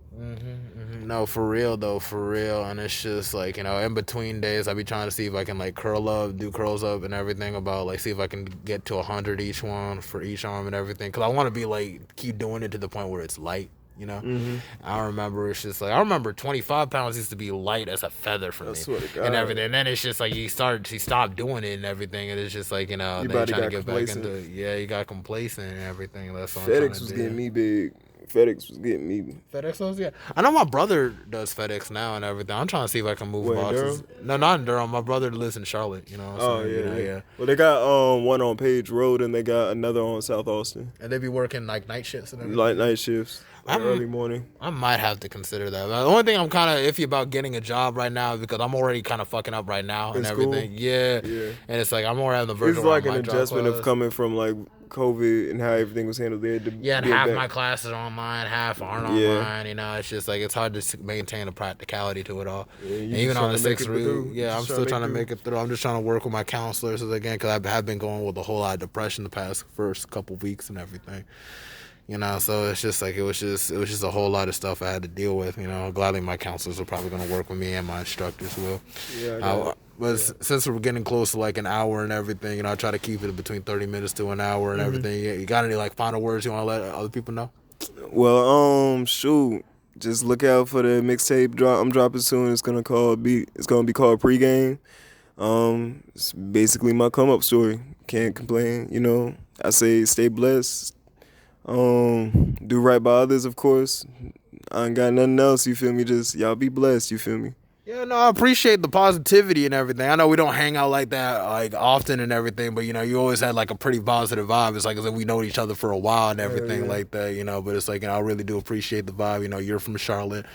No, for real though, for real. And it's just like, in between days, I be trying to see if I can like do curls up and everything, about like see if I can get to 100 each one for each arm and everything, because I want to be like keep doing it to the point where it's light. I remember it's just like, I remember 25 pounds used to be light as a feather for me and everything, and then it's just like you stopped doing it and everything, and it's just like, then you're trying to get back into it. Yeah, you got complacent and everything. That's all. FedEx was getting me big. FedEx was getting me. FedEx does, yeah. I know my brother does FedEx now and everything. I'm trying to see if I can move Where, in boxes. Durham? No, not in Durham. My brother lives in Charlotte. You know what I'm Oh saying? yeah, You know, yeah. Well, they got one on Page Road and they got another on South Austin. And they be working like night shifts and everything. Like night shifts, early morning. I might have to consider that. The only thing I'm kind of iffy about getting a job right now is because I'm already kind of fucking up right now and In everything. school? Yeah. Yeah. And it's like I'm already on the verge It's of where like I an might drop adjustment of class. coming from like COVID and how everything was handled there. Yeah, and half my classes are online, half aren't online. You know, it's just like it's hard to maintain a practicality to it all. Yeah, and you even just on the trying to make 6th it read, through. yeah, I'm Just still trying to make make it through. I'm just trying to work with my counselors again because I have been going with a whole lot of depression the past first couple weeks and everything. You know, so it's just like it was just a whole lot of stuff I had to deal with. You know, gladly my counselors are probably going to work with me and my instructors will. Yeah, But since we're getting close to like an hour and everything, you know, I try to keep it between 30 minutes to an hour and everything. You got any like final words you want to let other people know? Well, shoot, just look out for the mixtape drop. I'm dropping soon. It's gonna be called Pregame. It's basically my come up story. Can't complain. You know, I say stay blessed. Do right by others, of course. I ain't got nothing else. You feel me? Just y'all be blessed. You feel me? Yeah, no, I appreciate the positivity and everything. I know we don't hang out like that like often and everything, but you know, you always had like a pretty positive vibe. It's like as if we know each other for a while and everything like that, you know. But it's like, you know, I really do appreciate the vibe. You know, you're from Charlotte,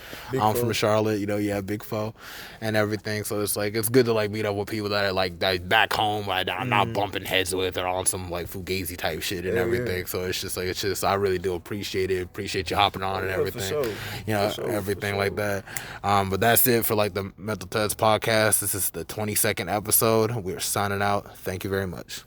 I'm from Charlotte. You know, yeah, big foe and everything. So it's like it's good to like meet up with people that are like that back home. Like I'm not bumping heads with or on some like fugazi type shit and everything. So it's just like I really do appreciate it. Appreciate you hopping on and everything. For sure. You know, everything like that. But that's it for like the Mental Test podcast. This is the 22nd episode. We're signing out. Thank you very much.